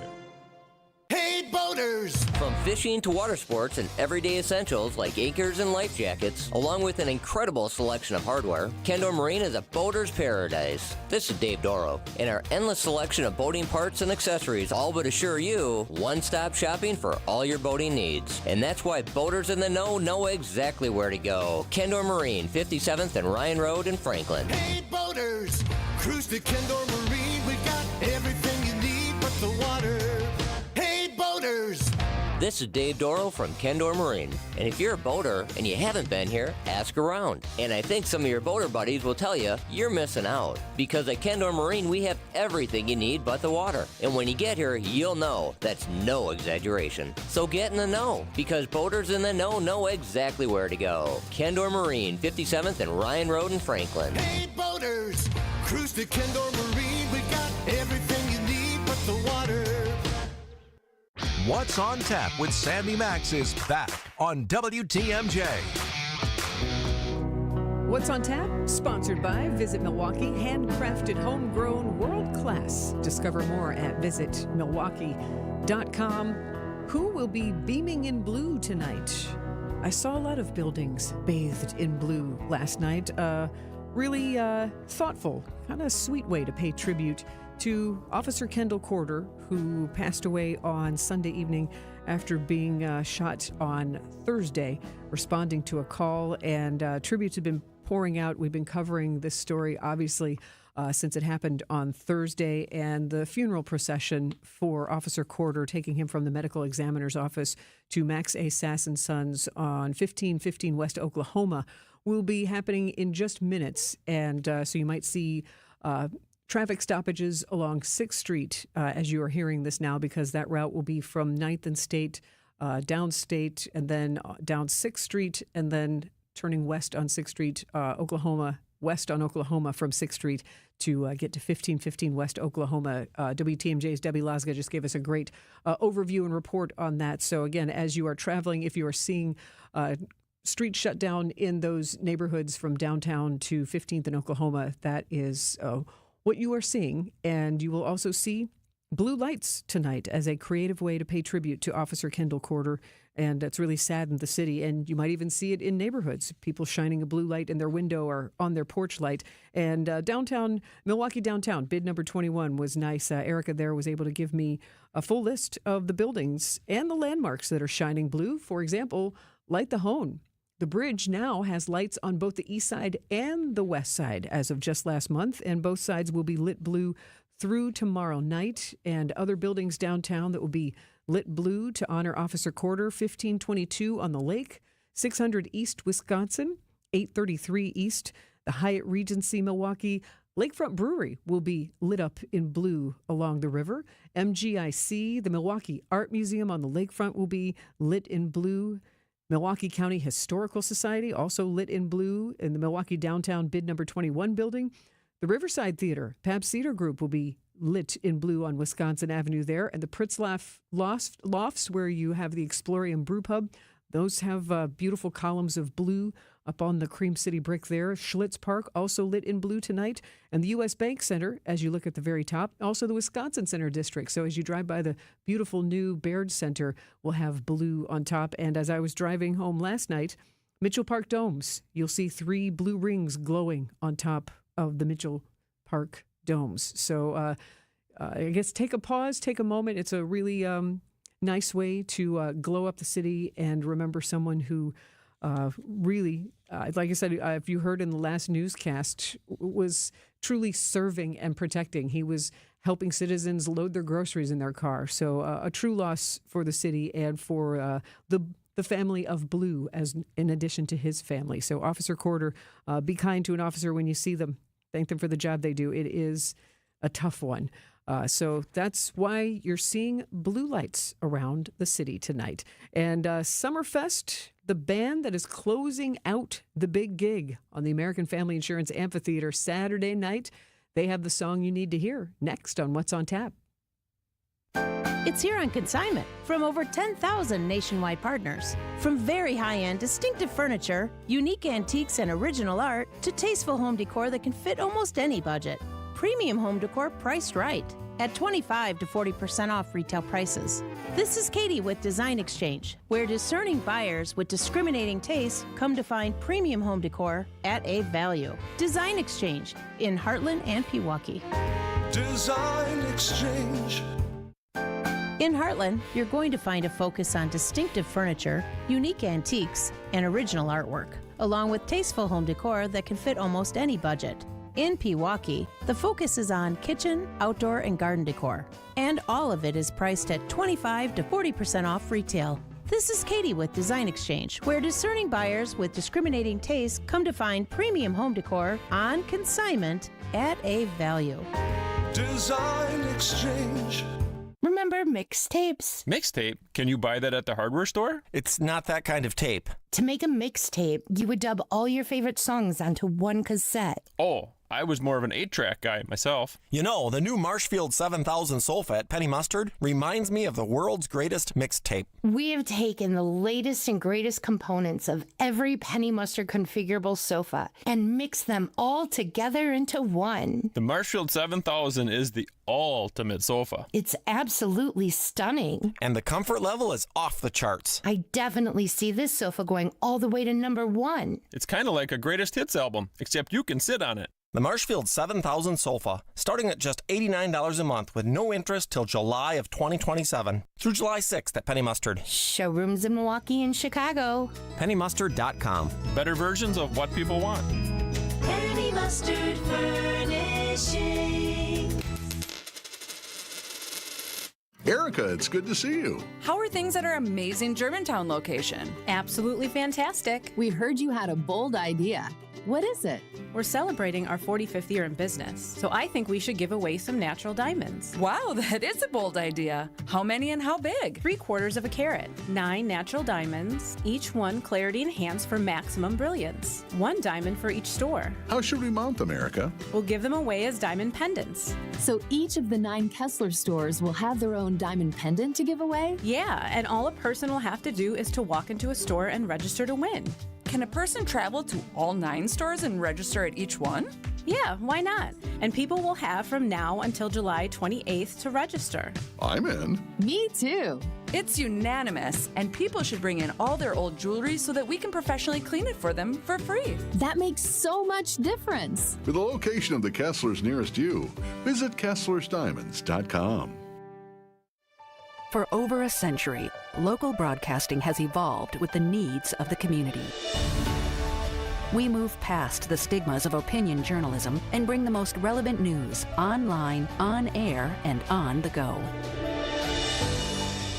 Hey, boaters! From fishing to water sports and everyday essentials like anchors and life jackets, along with an incredible selection of hardware, Kendall Marine is a boater's paradise. This is Dave Doro, and our endless selection of boating parts and accessories all but assure you one-stop shopping for all your boating needs. And that's why boaters in the know exactly where to go. Kendall Marine, 57th and Ryan Road in Franklin. Hey, boaters! Cruise to Kendall Marine. We got everything you need but the water. Hey, boaters! This is Dave Doro from Kendall Marine. And if you're a boater and you haven't been here, ask around. And I think some of your boater buddies will tell you you're missing out. Because at Kendall Marine, we have everything you need but the water. And when you get here, you'll know that's no exaggeration. So get in the know, because boaters in the know exactly where to go. Kendall Marine, 57th and Ryan Road in Franklin. Hey, boaters! Cruise to Kendall Marine. We got everything you need but the water. What's on Tap with Sandy Maxx is back on WTMJ. What's on Tap? Sponsored by Visit Milwaukee. Handcrafted, homegrown, world class. Discover more at visitmilwaukee.com. Who will be beaming in blue tonight? I saw a lot of buildings bathed in blue last night. Really thoughtful, kind of sweet way to pay tribute to Officer Kendall Corder, who passed away on Sunday evening after being shot on Thursday, responding to a call. And tributes have been pouring out. We've been covering this story, obviously, since it happened on Thursday. And the funeral procession for Officer Corder, taking him from the medical examiner's office to Maxx Sass & Sons on 1515 West Oklahoma, will be happening in just minutes. And so you might see traffic stoppages along 6th Street as you are hearing this now, because that route will be from 9th and State, down State, and then down 6th Street, and then turning west on 6th Street, Oklahoma, west on Oklahoma from 6th Street to get to 1515 West Oklahoma. WTMJ's Debbie Lasga just gave us a great overview and report on that. So again, as you are traveling, if you are seeing streets shut down in those neighborhoods from downtown to 15th and Oklahoma, that is what you are seeing. And you will also see blue lights tonight as a creative way to pay tribute to Officer Kendall Corder. And it's really saddened the city. And you might even see it in neighborhoods, people shining a blue light in their window or on their porch light. And downtown, Milwaukee downtown, bid number 21 was nice. Erica there was able to give me a full list of the buildings and the landmarks that are shining blue. For example, Light the Hone. The bridge now has lights on both the east side and the west side as of just last month, and both sides will be lit blue through tomorrow night. And other buildings downtown that will be lit blue to honor Officer Corder: 1522 on the lake, 600 East Wisconsin, 833 East, the Hyatt Regency Milwaukee. Lakefront Brewery will be lit up in blue along the river. MGIC, the Milwaukee Art Museum on the lakefront, will be lit in blue. Milwaukee County Historical Society, also lit in blue in the Milwaukee Downtown Bid Number 21 building. The Riverside Theater, Pabst Theater Group, will be lit in blue on Wisconsin Avenue there. And the Pritzlaff Lofts, where you have the Explorium Brew Pub, those have beautiful columns of blue up on the Cream City brick there. Schlitz Park, also lit in blue tonight. And the U.S. Bank Center, as you look at the very top, also the Wisconsin Center District. So as you drive by the beautiful new Baird Center, will have blue on top. And as I was driving home last night, Mitchell Park Domes, you'll see 3 blue rings glowing on top of the Mitchell Park Domes. So I guess take a pause, take a moment. It's a really nice way to glow up the city and remember someone who really, like I said, if you heard in the last newscast, was truly serving and protecting. He was helping citizens load their groceries in their car. So a true loss for the city and for the family of Blue, as in addition to his family. So Officer Corder, be kind to an officer when you see them. Thank them for the job they do. It is a tough one. So that's why you're seeing blue lights around the city tonight. And Summerfest, the band that is closing out the big gig on the American Family Insurance Amphitheater Saturday night, they have the song you need to hear next on What's on Tap. It's here on consignment from over 10,000 nationwide partners. From very high-end, distinctive furniture, unique antiques and original art, to tasteful home decor that can fit almost any budget. premium home decor priced right at 25 to 40% off retail prices. This is Katie with Design Exchange, where discerning buyers with discriminating tastes come to find premium home decor at a value. Design Exchange in Heartland and Pewaukee. Design Exchange. In Heartland, you're going to find a focus on distinctive furniture, unique antiques, and original artwork, along with tasteful home decor that can fit almost any budget. In Pewaukee, the focus is on kitchen, outdoor, and garden decor, and all of it is priced at 25 to 40% off retail. This is Katie with Design Exchange, where discerning buyers with discriminating tastes come to find premium home decor on consignment at a value. Design Exchange. Remember mixtapes? Mixtape? Can you buy that at the hardware store? It's not that kind of tape. To make a mixtape, you would dub all your favorite songs onto one cassette. Oh, I was more of an 8-track guy myself. You know, the new Marshfield 7000 Sulfat Penny Mustard reminds me of the world's greatest mixtape. We have taken the latest and greatest components of every Penny Mustard configurable sofa and mixed them all together into one. The Marshfield 7000 is the ultimate sofa. It's absolutely stunning. And the comfort level is off the charts. I definitely see this sofa going all the way to #1. It's kind of like a greatest hits album, except you can sit on it. The Marshfield 7000 Sofa, starting at just $89 a month with no interest till July of 2027. Through July 6th at Penny Mustard. Showrooms in Milwaukee and Chicago. PennyMustard.com. Better versions of what people want. Penny Mustard Furnishing. Erica, it's good to see you. How are things at our amazing Germantown location? Absolutely fantastic. We heard you had a bold idea. What is it? We're celebrating our 45th year in business, so I think we should give away some natural diamonds. Wow, that is a bold idea. How many and how big? 3/4 of a carat. 9 natural diamonds, each one clarity enhanced for maximum brilliance. 1 diamond for each store. How should we mount them, Erica? We'll give them away as diamond pendants. So each of the 9 Kessler stores will have their own diamond pendant to give away? Yeah, and all a person will have to do is to walk into a store and register to win. Can a person travel to all 9 stores and register at each one? Yeah, why not? And people will have from now until July 28th to register. I'm in. Me too. It's unanimous, and people should bring in all their old jewelry so that we can professionally clean it for them for free. That makes so much difference. For the location of the Kesslers nearest you, visit KesslersDiamonds.com. For over a century, local broadcasting has evolved with the needs of the community. We move past the stigmas of opinion journalism and bring the most relevant news online, on air, and on the go.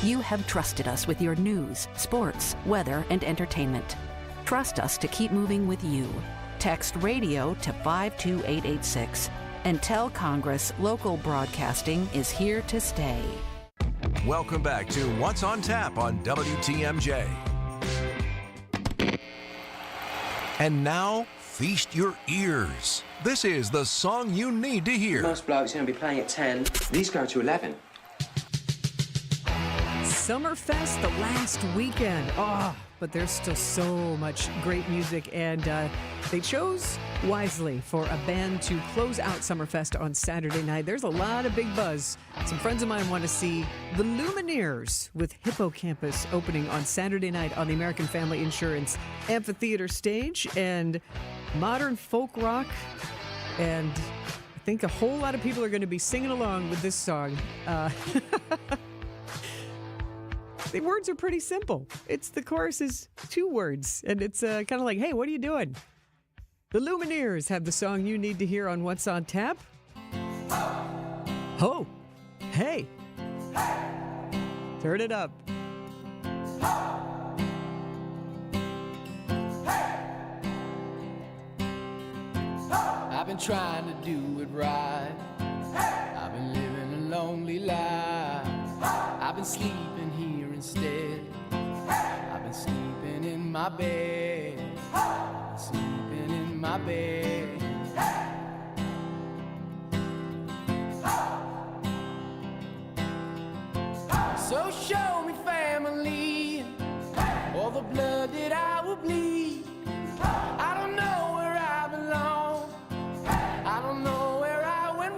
You have trusted us with your news, sports, weather, and entertainment. Trust us to keep moving with you. Text radio to 52886 and tell Congress local broadcasting is here to stay. Welcome back to What's on Tap on WTMJ. And now, feast your ears. This is the song you need to hear. Most blokes are going to be playing at 10. These go to 11. Summerfest the last weekend. But there's still so much great music, and they chose wisely for a band to close out Summerfest on Saturday night. There's a lot of big buzz. Some friends of mine want to see the Lumineers with Hippocampus opening on Saturday night on the American Family Insurance Amphitheater stage, and modern folk rock, and I think a whole lot of people are going to be singing along with this song. The words are pretty simple. The chorus is 2 words, and it's kind of like, hey, what are you doing? The Lumineers have the song you need to hear on What's on Tap. Ho! Hey! Turn it up. I've been trying to do it right. I've been living a lonely life. I've been sleeping here instead. I've been sleeping in my bed. Sleeping in my bed. So show me family, all the blood that I will bleed. I don't know where I belong. I don't know where I went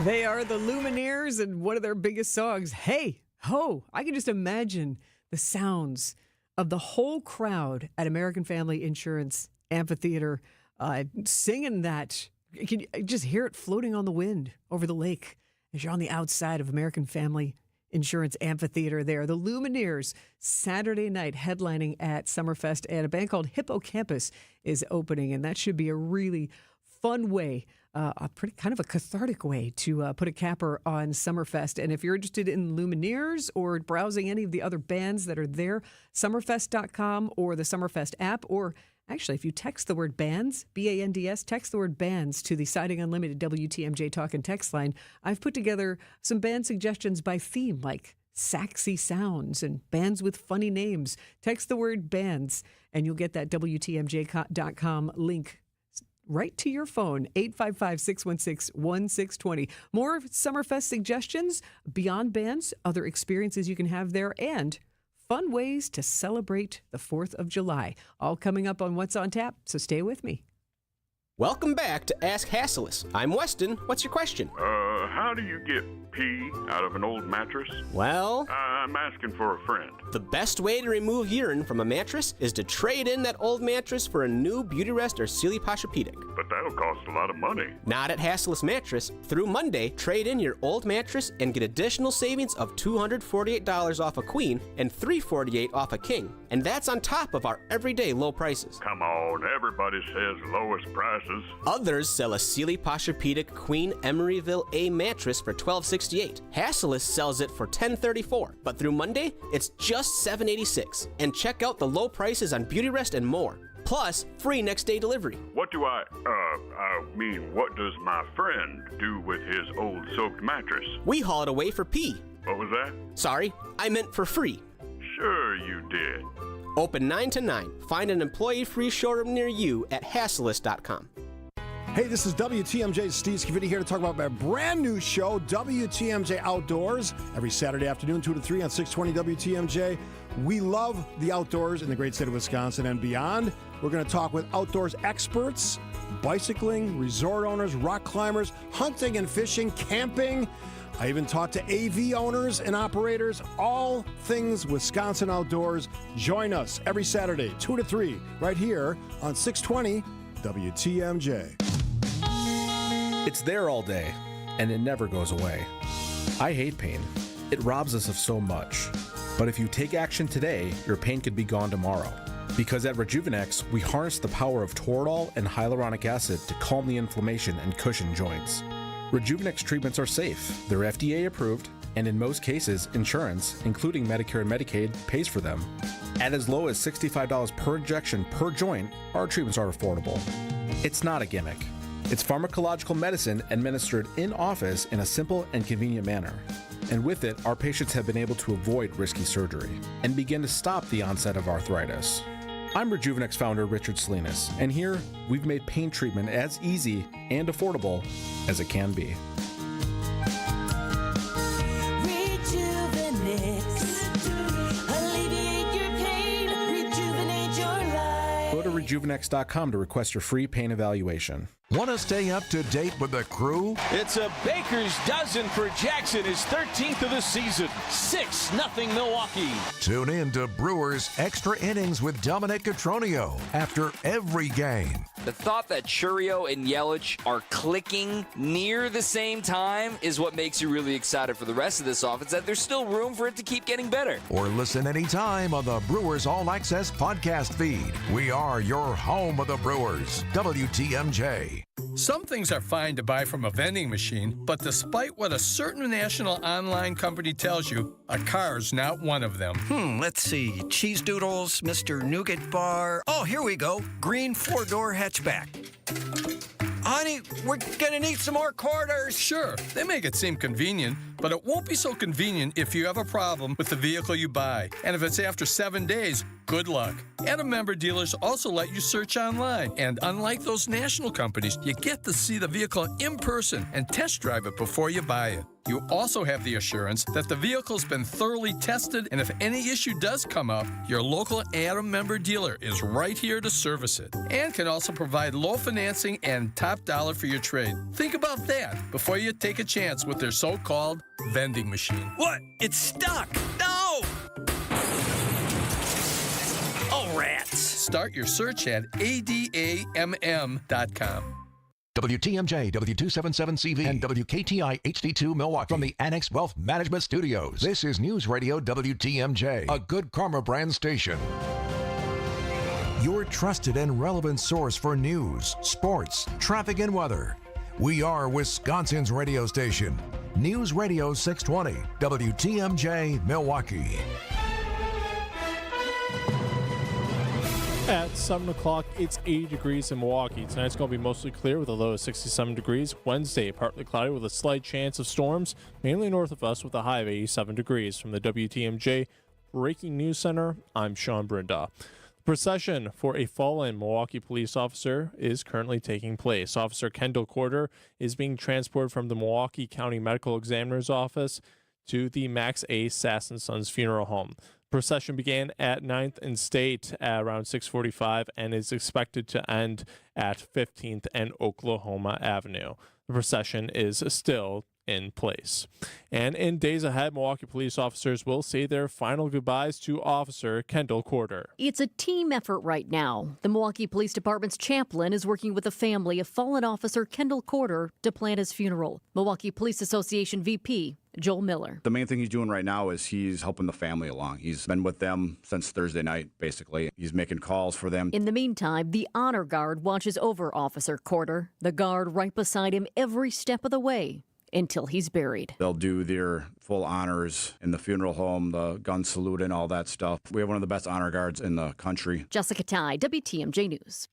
They are the Lumineers, and one of their biggest songs, Hey Ho. I can just imagine the sounds of the whole crowd at American Family Insurance Amphitheater singing that. You can just hear it floating on the wind over the lake as you're on the outside of American Family Insurance Amphitheater there. The Lumineers, Saturday night, headlining at Summerfest, and a band called Hippocampus is opening, and that should be a really fun way, a pretty kind of a cathartic way to put a capper on Summerfest. And if you're interested in Lumineers or browsing any of the other bands that are there, summerfest.com or the Summerfest app, or actually, if you text the word bands, B-A-N-D-S, text the word bands to the Siding Unlimited WTMJ Talk and Text line. I've put together some band suggestions by theme, like Saxy Sounds and bands with funny names. Text the word bands, and you'll get that WTMJ.com link right to your phone, 855-616-1620. More Summerfest suggestions, beyond bands, other experiences you can have there, and fun ways to celebrate the 4th of July. All coming up on What's on Tap, so stay with me. Welcome back to Ask Hasselus. I'm Weston. What's your question? How do you get pee out of an old mattress? Well, I'm asking for a friend. The best way to remove urine from a mattress is to trade in that old mattress for a new Beautyrest or Sealy Posturepedic. But that'll cost a lot of money. Not at Hasselus Mattress. Through Monday, trade in your old mattress and get additional savings of $248 off a queen and $348 off a king. And that's on top of our everyday low prices. Come on, everybody says lowest prices. Others sell a Sealy Posturepedic Queen Emeryville A mattress for $12.68. Hasselus sells it for $10.34. But through Monday, it's just $7.86. And check out the low prices on Beautyrest and more. Plus, free next day delivery. What does my friend do with his old soaked mattress? We haul it away for pee. What was that? Sorry, I meant for free. Sure you did. Open 9 to 9. Find an employee-free showroom near you at Hasselus.com. Hey, this is WTMJ's Steve Scavini here to talk about my brand new show, WTMJ Outdoors, every Saturday afternoon, 2 to 3 on 620 WTMJ. We love the outdoors in the great state of Wisconsin and beyond. We're going to talk with outdoors experts, bicycling, resort owners, rock climbers, hunting and fishing, camping. I even talked to AV owners and operators, all things Wisconsin outdoors. Join us every Saturday, 2 to 3, right here on 620 WTMJ. It's there all day, and it never goes away. I hate pain. It robs us of so much. But if you take action today, your pain could be gone tomorrow. Because at Rejuvenex, we harness the power of Toradol and hyaluronic acid to calm the inflammation and cushion joints. Rejuvenex treatments are safe, they're FDA approved, and in most cases, insurance, including Medicare and Medicaid, pays for them. At as low as $65 per injection per joint, our treatments are affordable. It's not a gimmick. It's pharmacological medicine administered in office in a simple and convenient manner. And with it, our patients have been able to avoid risky surgery and begin to stop the onset of arthritis. I'm Rejuvenex founder Richard Salinas, and here we've made pain treatment as easy and affordable as it can be. Go to rejuvenex.com to request your free pain evaluation. Want to stay up to date with the crew? It's a baker's dozen for Jackson, his 13th of the season. 6-0 Milwaukee. Tune in to Brewers Extra Innings with Dominic Cotroneo after every game. The thought that Churio and Yelich are clicking near the same time is what makes you really excited for the rest of this offense, that there's still room for it to keep getting better. Or listen anytime on the Brewers All Access podcast feed. We are your home of the Brewers, WTMJ. Some things are fine to buy from a vending machine, but despite what a certain national online company tells you, a car's not one of them. Let's see. Cheese Doodles, Mr. Nougat Bar. Oh, here we go. Green 4-door hatchback. Honey, we're gonna need some more quarters. Sure, they make it seem convenient, But it won't be so convenient if you have a problem with the vehicle you buy. And if it's after 7 days, good luck. Adam member dealers also let you search online. And unlike those national companies, you get to see the vehicle in person and test drive it before you buy it. You also have the assurance that the vehicle's been thoroughly tested, and if any issue does come up, your local Adam member dealer is right here to service it, and can also provide low financing and top dollar for your trade. Think about that before you take a chance with their so-called vending machine. What? It's stuck! No! Oh, rats! Start your search at adamm.com. WTMJ, W277CV, and WKTI HD2 Milwaukee from the Annex Wealth Management Studios. This is News Radio WTMJ, a Good Karma brand station. Your trusted and relevant source for news, sports, traffic, and weather. We are Wisconsin's radio station. News Radio 620, WTMJ, Milwaukee. At 7 o'clock, it's 80 degrees in Milwaukee. Tonight's going to be mostly clear with a low of 67 degrees. Wednesday, partly cloudy with a slight chance of storms, mainly north of us with a high of 87 degrees. From the WTMJ Breaking News Center, I'm Sean Brinda. The procession for a fallen Milwaukee police officer is currently taking place. Officer Kendall Corder is being transported from the Milwaukee County Medical Examiner's Office to the Maxx Sass & Sons Funeral Home. Procession began at 9th and State at around 6:45 and is expected to end at 15th and Oklahoma Avenue. The procession is still in place. And in days ahead, Milwaukee police officers will say their final goodbyes to Officer Kendall Corder. It's a team effort right now. The Milwaukee Police Department's chaplain is working with the family of fallen Officer Kendall Corder to plan his funeral. Milwaukee Police Association VP Joel Miller. The main thing he's doing right now is he's helping the family along. He's been with them since Thursday night, basically. He's making calls for them. In the meantime, the honor guard watches over Officer Corder, the guard right beside him every step of the way until he's buried. They'll do their full honors in the funeral home, the gun salute and all that stuff. We have one of the best honor guards in the country. Jessica Ty, WTMJ News.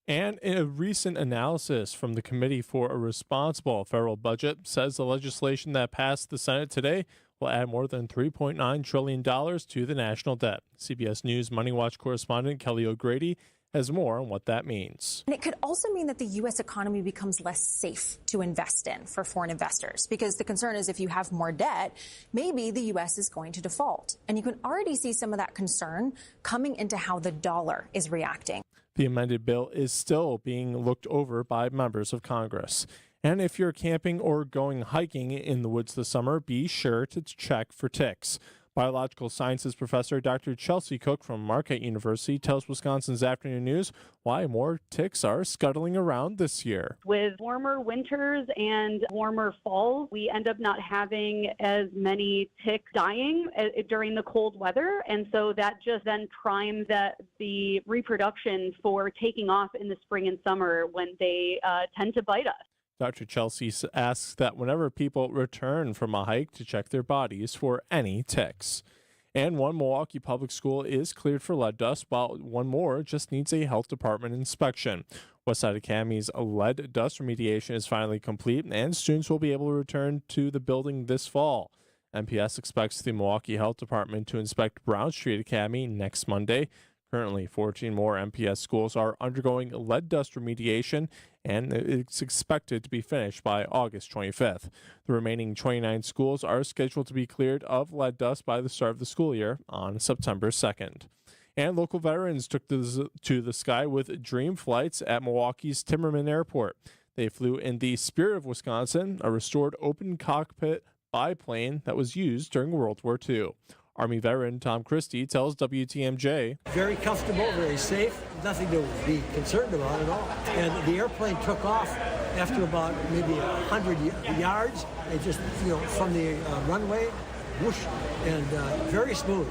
And a recent analysis from the Committee for a Responsible Federal Budget says the legislation that passed the Senate today will add more than $3.9 trillion to the national debt. CBS News Money Watch correspondent Kelly O'Grady has more on what that means. And it could also mean that the U.S. economy becomes less safe to invest in for foreign investors, because the concern is if you have more debt, maybe the U.S. is going to default. And you can already see some of that concern coming into how the dollar is reacting. The amended bill is still being looked over by members of Congress. And if you're camping or going hiking in the woods this summer, be sure to check for ticks. Biological sciences professor Dr. Chelsea Cook from Marquette University tells Wisconsin's Afternoon News why more ticks are scuttling around this year. With warmer winters and warmer falls, we end up not having as many ticks dying during the cold weather. And so that just then primes the reproduction for taking off in the spring and summer when they tend to bite us. Dr. Chelsea asks that whenever people return from a hike to check their bodies for any ticks. And one Milwaukee public school is cleared for lead dust, while one more just needs a health department inspection. Westside Academy's lead dust remediation is finally complete, and students will be able to return to the building this fall. MPS expects the Milwaukee Health Department to inspect Brown Street Academy next Monday. Currently, 14 more MPS schools are undergoing lead dust remediation, and it's expected to be finished by August 25th. The remaining 29 schools are scheduled to be cleared of lead dust by the start of the school year on September 2nd. And local veterans took to the sky with dream flights at Milwaukee's Timmerman Airport. They flew in the Spirit of Wisconsin, a restored open cockpit biplane that was used during World War II. Army veteran Tom Christie tells WTMJ, very comfortable, very safe, nothing to be concerned about at all. And the airplane took off after about maybe 100 yards. It just, from the runway, whoosh, and very smooth.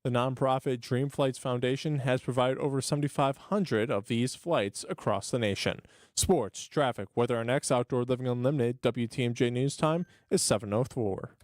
The nonprofit Dream Flights Foundation has provided over 7,500 of these flights across the nation. Sports, traffic, weather, and Outdoor Living Unlimited, WTMJ News Time is 7:04.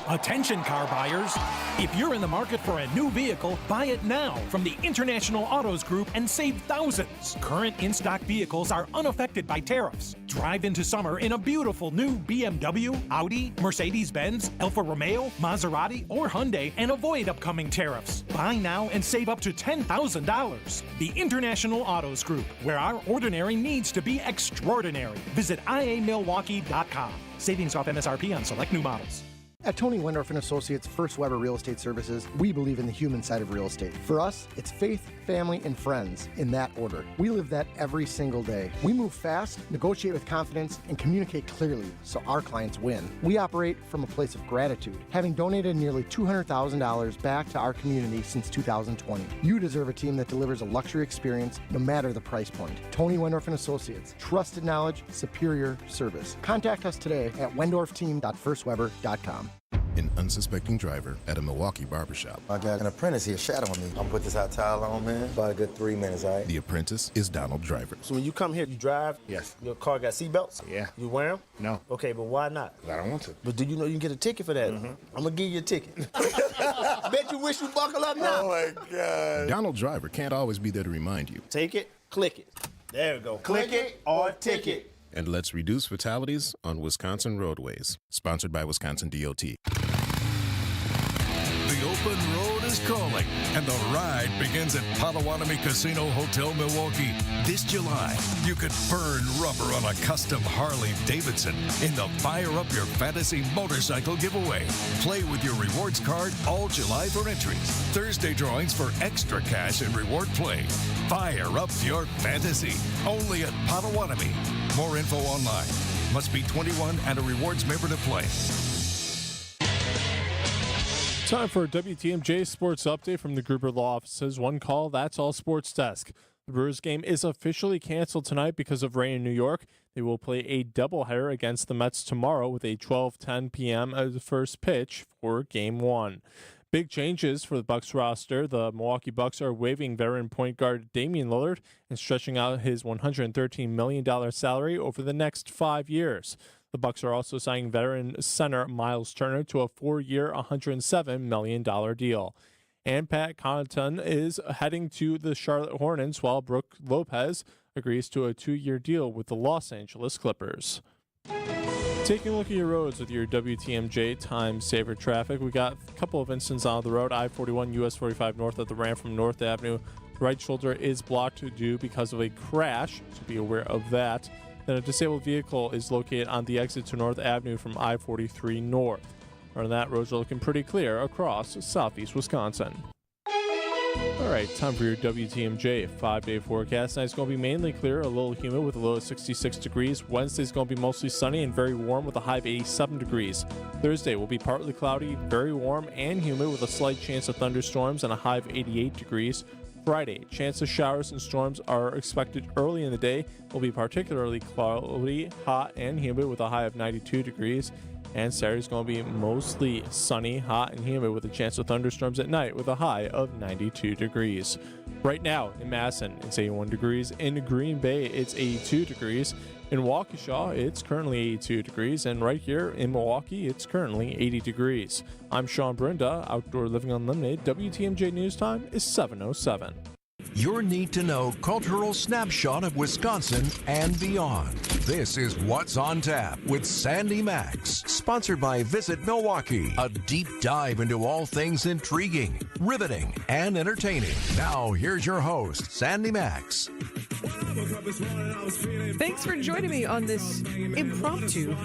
Attention car buyers, if you're in the market for a new vehicle, buy it now from the International Autos Group and save thousands. Current in-stock vehicles are unaffected by tariffs. Drive into summer in a beautiful new BMW, Audi, Mercedes-Benz, Alfa Romeo, Maserati, or Hyundai and avoid upcoming tariffs. Buy now and save up to $10,000. The International Autos Group, where our ordinary needs to be extraordinary. Visit iamilwaukee.com. Savings off MSRP on select new models. At Tony Wendorf & Associates First Weber Real Estate Services, we believe in the human side of real estate. For us, it's faith, family, and friends in that order. We live that every single day. We move fast, negotiate with confidence, and communicate clearly so our clients win. We operate from a place of gratitude, having donated nearly $200,000 back to our community since 2020. You deserve a team that delivers a luxury experience no matter the price point. Tony Wendorf & Associates. Trusted knowledge, superior service. Contact us today at wendorfteam.firstweber.com. An unsuspecting driver at a Milwaukee barbershop. I got an apprentice here shadowing me. I'm gonna put this hot towel on, man. About a good 3 minutes, all right? The apprentice is Donald Driver. So when you come here, you drive? Yes. Your car got seatbelts? Yeah. You wear them? No. Okay, but why not? I don't want to. But do you know you can get a ticket for that? I'm gonna give you a ticket. Bet you wish you buckle up now. Oh my God. Donald Driver can't always be there to remind you. Take it, click it. There we go. Click it or ticket. And let's reduce fatalities on Wisconsin roadways. Sponsored by Wisconsin DOT. The open road is calling, and the ride begins at Potawatomi Casino Hotel Milwaukee. This July, you could burn rubber on a custom Harley-Davidson in the Fire Up Your Fantasy motorcycle giveaway. Play with your rewards card all July for entries. Thursday drawings for extra cash and reward play. Fire Up Your Fantasy, only at Potawatomi. More info online. Must be 21 and a rewards member to play. Time for a WTMJ Sports Update from the Gruber Law Office's One Call, That's All Sports Desk. The Brewers game is officially canceled tonight because of rain in New York. They will play a doubleheader against the Mets tomorrow with a 12:10 p.m. as the first pitch for Game 1. Big changes for the Bucks roster. The Milwaukee Bucks are waiving veteran point guard Damian Lillard and stretching out his $113 million salary over the next 5 years. The Bucks are also signing veteran center Miles Turner to a 4-year, $107 million deal. And Pat Connaughton is heading to the Charlotte Hornets, while Brooke Lopez agrees to a 2-year deal with the Los Angeles Clippers. Taking a look at your roads with your WTMJ time saver traffic, we got a couple of incidents on the road. I-41 US 45 north at the ramp from North Avenue. Right shoulder is blocked due because of a crash, so be aware of that. Then a disabled vehicle is located on the exit to North Avenue from I-43 north. Other than that, roads are looking pretty clear across southeast Wisconsin. All right, time for your WTMJ 5-day forecast. Tonight's going to be mainly clear, a little humid with a low of 66 degrees. Wednesday's going to be mostly sunny and very warm with a high of 87 degrees. Thursday will be partly cloudy, very warm and humid with a slight chance of thunderstorms and a high of 88 degrees. Friday, chance of showers and storms are expected early in the day. Will be particularly cloudy, hot, and humid with a high of 92 degrees. And Saturday's going to be mostly sunny, hot, and humid with a chance of thunderstorms at night with a high of 92 degrees. Right now in Madison, it's 81 degrees. In Green Bay, it's 82 degrees. In Waukesha, it's currently 82 degrees. And right here in Milwaukee, it's currently 80 degrees. I'm Sean Brinda, Outdoor Living Unlimited. WTMJ News Time is 7:07. Your need-to-know cultural snapshot of Wisconsin and beyond. This is What's on Tap with Sandy Maxx, sponsored by Visit Milwaukee, a deep dive into all things intriguing, riveting, and entertaining. Now, here's your host, Sandy Maxx. Thanks for joining me on this impromptu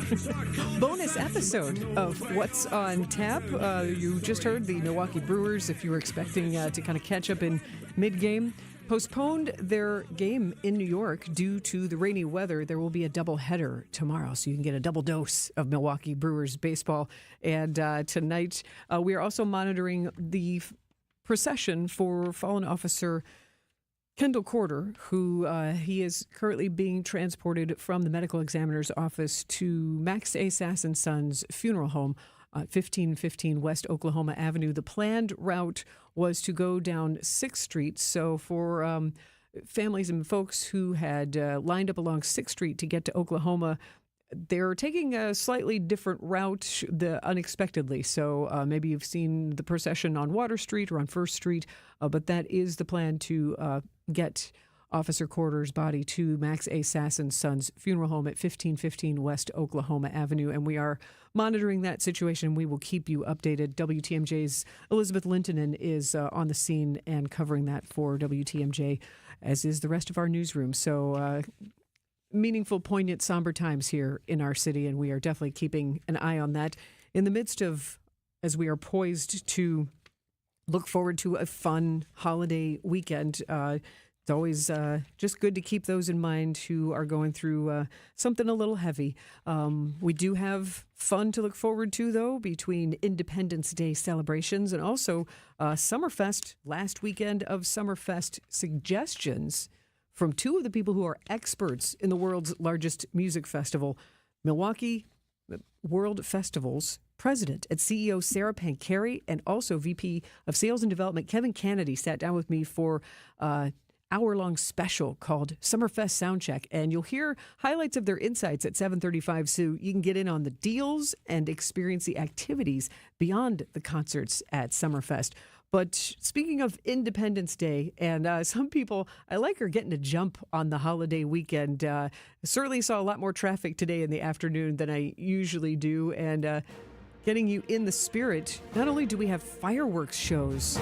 bonus episode of What's on Tap. You just heard the Milwaukee Brewers, if you were expecting to kind of catch up in mid-game, postponed their game in New York due to the rainy weather. There will be a doubleheader tomorrow, so you can get a double dose of Milwaukee Brewers baseball. And tonight, we are also monitoring the procession for fallen officer Kendall Corder, who he is currently being transported from the medical examiner's office to Maxx and Sons Funeral Home, 1515 West Oklahoma Avenue. The planned route was to go down 6th Street. So for families and folks who had lined up along 6th Street to get to Oklahoma, they're taking a slightly different route unexpectedly. So maybe you've seen the procession on Water Street or on First Street, but that is the plan to get Officer Corder's body to Max A. Sassen's son's funeral home at 1515 West Oklahoma Avenue. And we are monitoring that situation. We will keep you updated. WTMJ's Elizabeth Lintonen is on the scene and covering that for WTMJ, as is the rest of our newsroom. So meaningful, poignant, somber times here in our city, and we are definitely keeping an eye on that in the midst of, as we are poised to look forward to a fun holiday weekend. It's always just good to keep those in mind who are going through something a little heavy. We do have fun to look forward to, though, between Independence Day celebrations and also Summerfest, last weekend of Summerfest suggestions from two of the people who are experts in the world's largest music festival. Milwaukee World Festival's president and CEO Sarah Pancari and also VP of Sales and Development Kevin Kennedy sat down with me for hour-long special called Summerfest Soundcheck, and you'll hear highlights of their insights at 7:35, so you can get in on the deals and experience the activities beyond the concerts at Summerfest. But speaking of Independence Day, and some people, I like, are getting a jump on the holiday weekend. Certainly saw a lot more traffic today in the afternoon than I usually do, and getting you in the spirit. Not only do we have fireworks shows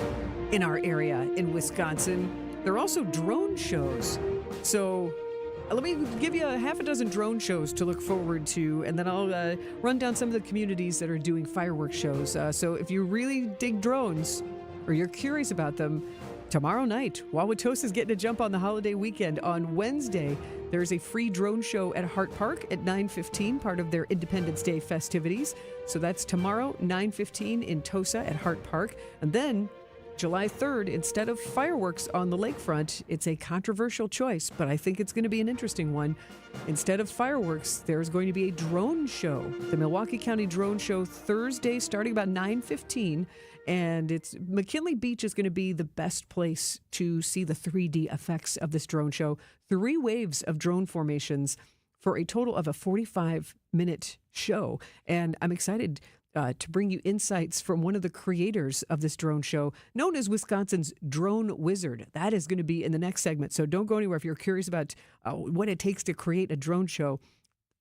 in our area in Wisconsin, there are also drone shows. So let me give you a half a dozen drone shows to look forward to, and then I'll run down some of the communities that are doing fireworks shows. So if you really dig drones or you're curious about them, tomorrow night, Wauwatosa's getting a jump on the holiday weekend. On Wednesday, there's a free drone show at Hart Park at 9:15, part of their Independence Day festivities. So that's tomorrow, 9:15 in Tosa at Hart Park. And then July 3rd, instead of fireworks on the lakefront, it's a controversial choice, but I think it's going to be an interesting one. Instead of fireworks, there's going to be a drone show. The Milwaukee County Drone Show Thursday, starting about 9:15, and McKinley Beach is going to be the best place to see the 3D effects of this drone show. 3 waves of drone formations for a total of a 45-minute show, and I'm excited to bring you insights from one of the creators of this drone show, known as Wisconsin's Drone Wizard. That is going to be in the next segment, so don't go anywhere if you're curious about what it takes to create a drone show.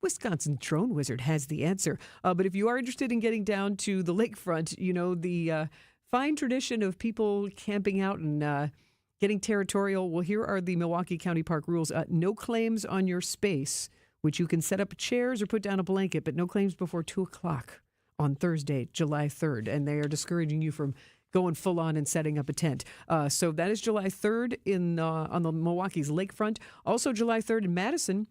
Wisconsin Drone Wizard has the answer. But if you are interested in getting down to the lakefront, you know, the fine tradition of people camping out and getting territorial, well, here are the Milwaukee County Park rules. No claims on your space, which you can set up chairs or put down a blanket, but no claims before 2 o'clock. On Thursday, July 3rd, and they are discouraging you from going full on and setting up a tent. So that is July 3rd on the Milwaukee's lakefront. Also July 3rd in Madison,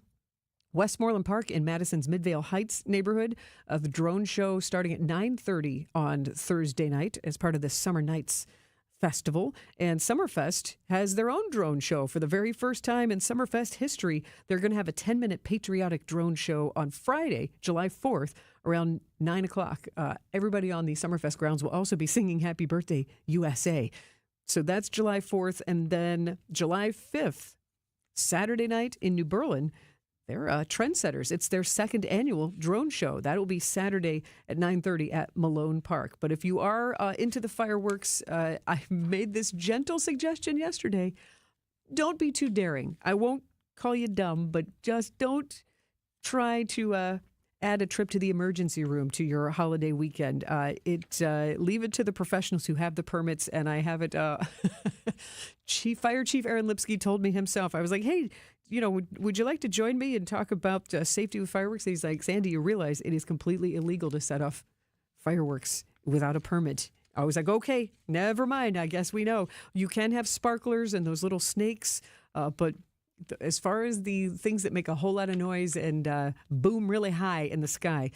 Westmoreland Park in Madison's Midvale Heights neighborhood. The drone show starting at 9:30 on Thursday night as part of the Summer Nights Festival. And Summerfest has their own drone show for the very first time in Summerfest history. They're going to have a 10-minute patriotic drone show on Friday, July 4th, around 9 o'clock. Everybody on the Summerfest grounds will also be singing Happy Birthday, USA. So that's July 4th. And then July 5th, Saturday night in New Berlin, they're trendsetters. It's their second annual drone show. That will be Saturday at 9:30 at Malone Park. But if you are into the fireworks, I made this gentle suggestion yesterday. Don't be too daring. I won't call you dumb, but just don't try to add a trip to the emergency room to your holiday weekend. Leave it to the professionals who have the permits, and I have it. Fire Chief Aaron Lipsky told me himself. I was like, hey, you know, would you like to join me and talk about safety with fireworks? And he's like, Sandy, you realize it is completely illegal to set off fireworks without a permit. I was like, okay, never mind. I guess we know. You can have sparklers and those little snakes, but as far as the things that make a whole lot of noise and boom really high in the sky,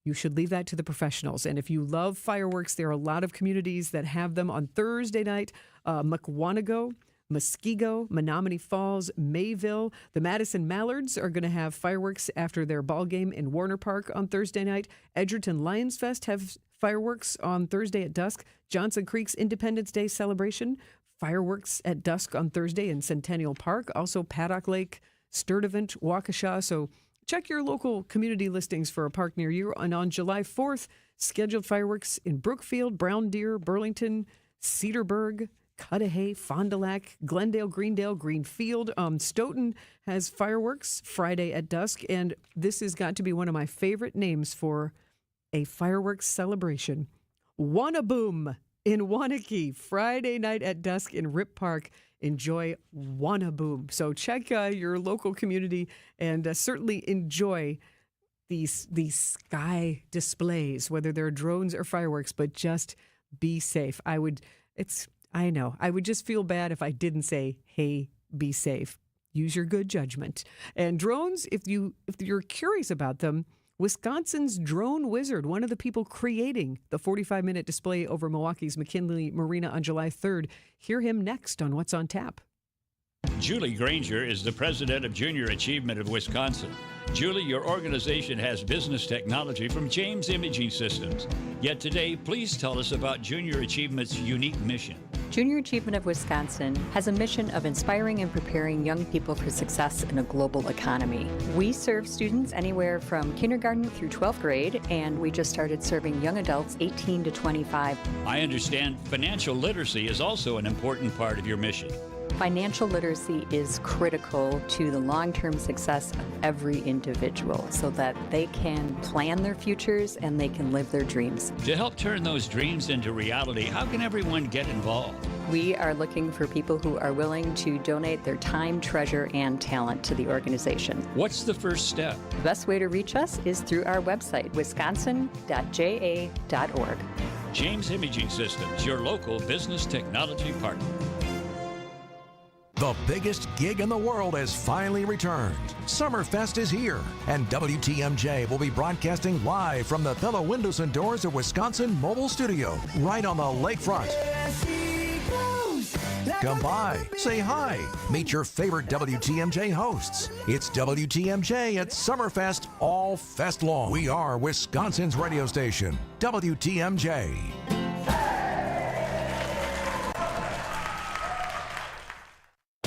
you should leave that to the professionals. And if you love fireworks, there are a lot of communities that have them on Thursday night. Mukwonago, Muskego, Menominee Falls, Mayville. The Madison Mallards are going to have fireworks after their ball game in Warner Park on Thursday night. Edgerton Lions Fest have fireworks on Thursday at dusk. Johnson Creek's Independence Day celebration, fireworks at dusk on Thursday in Centennial Park. Also Paddock Lake, Sturtevant, Waukesha. So check your local community listings for a park near you. And on July 4th, scheduled fireworks in Brookfield, Brown Deer, Burlington, Cedarburg, Cudahy, Fond du Lac, Glendale, Greendale, Greenfield. Stoughton has fireworks Friday at dusk, and this has got to be one of my favorite names for a fireworks celebration. Wannaboom in Wanakee, Friday night at dusk in Rip Park. Enjoy Wannaboom. So check your local community and certainly enjoy these sky displays, whether they're drones or fireworks, but just be safe. I would just feel bad if I didn't say, hey, be safe. Use your good judgment. And drones, if you're curious about them, Wisconsin's drone wizard, one of the people creating the 45-minute display over Milwaukee's McKinley Marina on July 3rd. Hear him next on What's on Tap. Julie Granger is the president of Junior Achievement of Wisconsin. Julie, your organization has business technology from James Imaging Systems. Yet today, please tell us about Junior Achievement's unique mission. Junior Achievement of Wisconsin has a mission of inspiring and preparing young people for success in a global economy. We serve students anywhere from kindergarten through 12th grade, and we just started serving young adults 18 to 25. I understand financial literacy is also an important part of your mission. Financial literacy is critical to the long-term success of every individual so that they can plan their futures and they can live their dreams. To help turn those dreams into reality, how can everyone get involved? We are looking for people who are willing to donate their time, treasure, and talent to the organization. What's the first step? The best way to reach us is through our website, wisconsin.ja.org. James Imaging Systems, your local business technology partner. The biggest gig in the world has finally returned. Summerfest is here, and WTMJ will be broadcasting live from the Pillow Windows and Doors of Wisconsin Mobile Studio, right on the lakefront. Come by, say hi, meet your favorite WTMJ hosts. It's WTMJ at Summerfest all fest long. We are Wisconsin's radio station, WTMJ.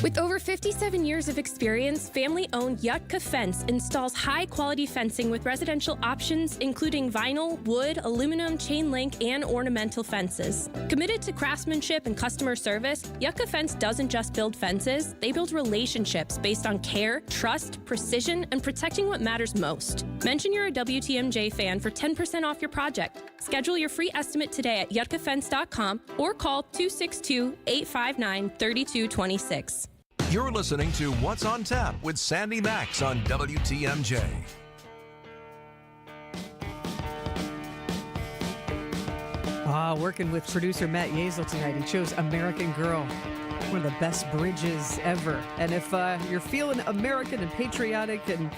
With over 57 years of experience, family-owned Yutka Fence installs high-quality fencing with residential options including vinyl, wood, aluminum, chain link, and ornamental fences. Committed to craftsmanship and customer service, Yutka Fence doesn't just build fences, they build relationships based on care, trust, precision, and protecting what matters most. Mention you're a WTMJ fan for 10% off your project. Schedule your free estimate today at yutkafence.com or call 262-859-3226. You're listening to What's on Tap with Sandy Maxx on WTMJ. Working with producer Matt Yazel tonight. He chose American Girl, one of the best bridges ever. And if you're feeling American and patriotic and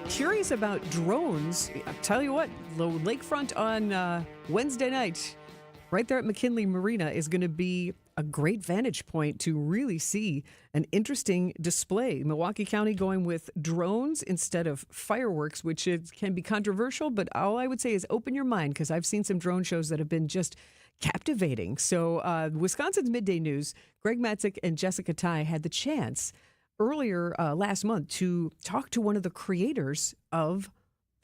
curious about drones, I'll tell you what, the lakefront on Wednesday night, right there at McKinley Marina, is going to be a great vantage point to really see an interesting display. Milwaukee County going with drones instead of fireworks, which can be controversial, but all I would say is open your mind, because I've seen some drone shows that have been just captivating. So Wisconsin's Midday News, Greg Matzik and Jessica Ty had the chance earlier last month to talk to one of the creators of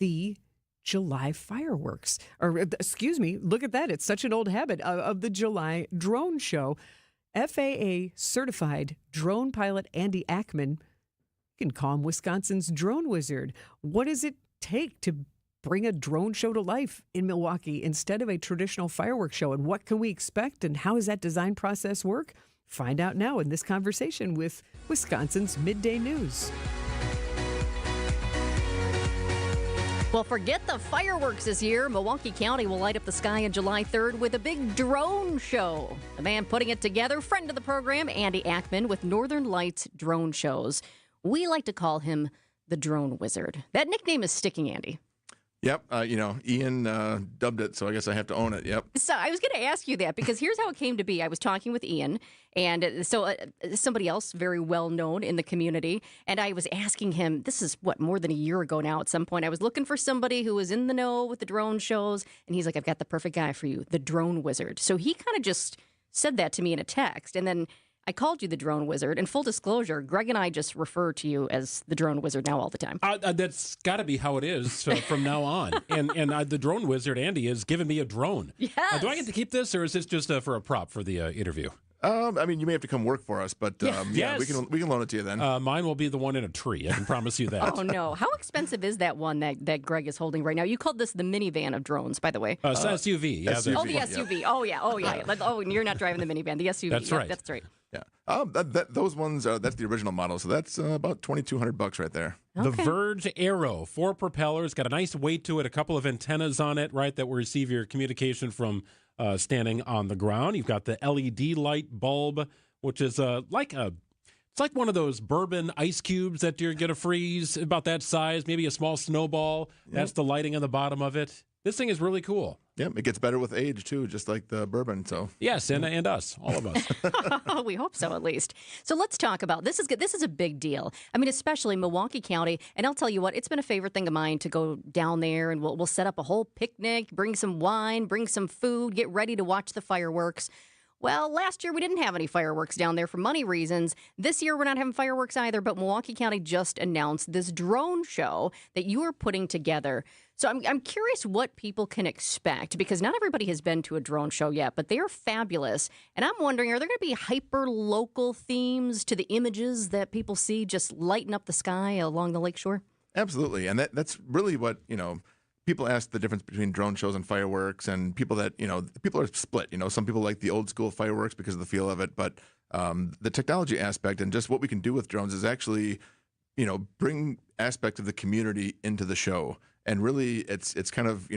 the July fireworks, or excuse me, look at that. It's such an old habit of the July drone show. FAA certified drone pilot Andy Ackman, you can call him Wisconsin's drone wizard. What does it take to bring a drone show to life in Milwaukee instead of a traditional fireworks show? And what can we expect? And how does that design process work? Find out now in this conversation with Wisconsin's Midday News. Well, forget the fireworks this year. Milwaukee County will light up the sky on July 3rd with a big drone show. The man putting it together, friend of the program, Andy Ackman with Northern Lights Drone Shows. We like to call him the Drone Wizard. That nickname is sticking, Andy. Yep. Ian dubbed it, so I guess I have to own it. Yep. So I was going to ask you that because here's how it came to be. I was talking with Ian, and so somebody else very well known in the community, and I was asking him, this is more than a year ago now at some point. I was looking for somebody who was in the know with the drone shows, and he's like, I've got the perfect guy for you, the Drone Wizard. So he kind of just said that to me in a text, and then I called you the drone wizard. And full disclosure, Greg and I just refer to you as the drone wizard now all the time. That's got to be how it is from now on. And the drone wizard, Andy, has given me a drone. Yes. Do I get to keep this, or is this just for a prop for the interview? I mean, you may have to come work for us, but yes. we can loan it to you then. Mine will be the one in a tree. I can promise you that. Oh, no. How expensive is that one that Greg is holding right now? You called this the minivan of drones, by the way. It's SUV. Yeah, SUV. Oh, the SUV. Yeah. Oh, yeah. Oh, and you're not driving the minivan. The SUV. That's right. That's right. Yeah. Those ones, that's the original model, so that's about $2,200 right there. The Verge Aero, 4 propellers, got a nice weight to it, a couple of antennas on it, right, that will receive your communication from standing on the ground. You've got the LED light bulb, which is it's like one of those bourbon ice cubes that you're going to freeze, about that size, maybe a small snowball. Yep. That's the lighting on the bottom of it. This thing is really cool. Yeah, it gets better with age, too, just like the bourbon. So yes, and us, all of us. We hope so, at least. So let's talk about this. This is a big deal. I mean, especially Milwaukee County. And I'll tell you what, it's been a favorite thing of mine to go down there, and we'll set up a whole picnic, bring some wine, bring some food, get ready to watch the fireworks. Well, last year we didn't have any fireworks down there for money reasons. This year we're not having fireworks either, but Milwaukee County just announced this drone show that you are putting together. So I'm curious what people can expect, because not everybody has been to a drone show yet, but they are fabulous. And I'm wondering, are there going to be hyper-local themes to the images that people see just lighting up the sky along the lakeshore? Absolutely, and that's really what, people ask the difference between drone shows and fireworks, and people are split. Some people like the old school fireworks because of the feel of it, but the technology aspect and just what we can do with drones is actually, bring aspects of the community into the show. And really, it's kind of,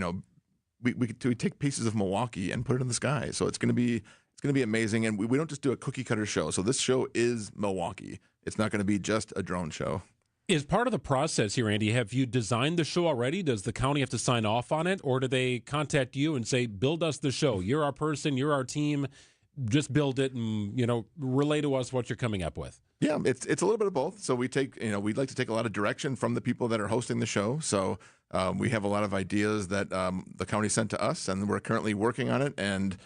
we take pieces of Milwaukee and put it in the sky. So it's going to be amazing. And we don't just do a cookie cutter show. So this show is Milwaukee. It's not going to be just a drone show. Is part of the process here, Andy, have you designed the show already? Does the county have to sign off on it? Or do they contact you and say, build us the show? You're our person, you're our team. Just build it and, relay to us what you're coming up with. Yeah, it's a little bit of both. So we'd like to take a lot of direction from the people that are hosting the show. So we have a lot of ideas that the county sent to us, and we're currently working on it and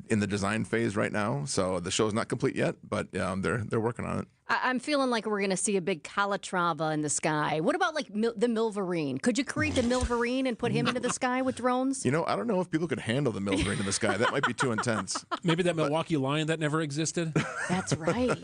in the design phase right now. So the show is not complete yet, but they're working on it. I'm feeling like we're going to see a big Calatrava in the sky. What about the Milverine? Could you create the Milverine and put him into the sky with drones? I don't know if people could handle the Milverine in the sky. That might be too intense. Maybe that Milwaukee Lion that never existed? That's right.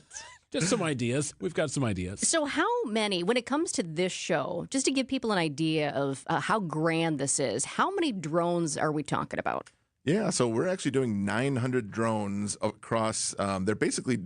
Just some ideas. We've got some ideas. So how many, when it comes to this show, just to give people an idea of how grand this is, how many drones are we talking about? Yeah, so we're actually doing 900 drones across, they're basically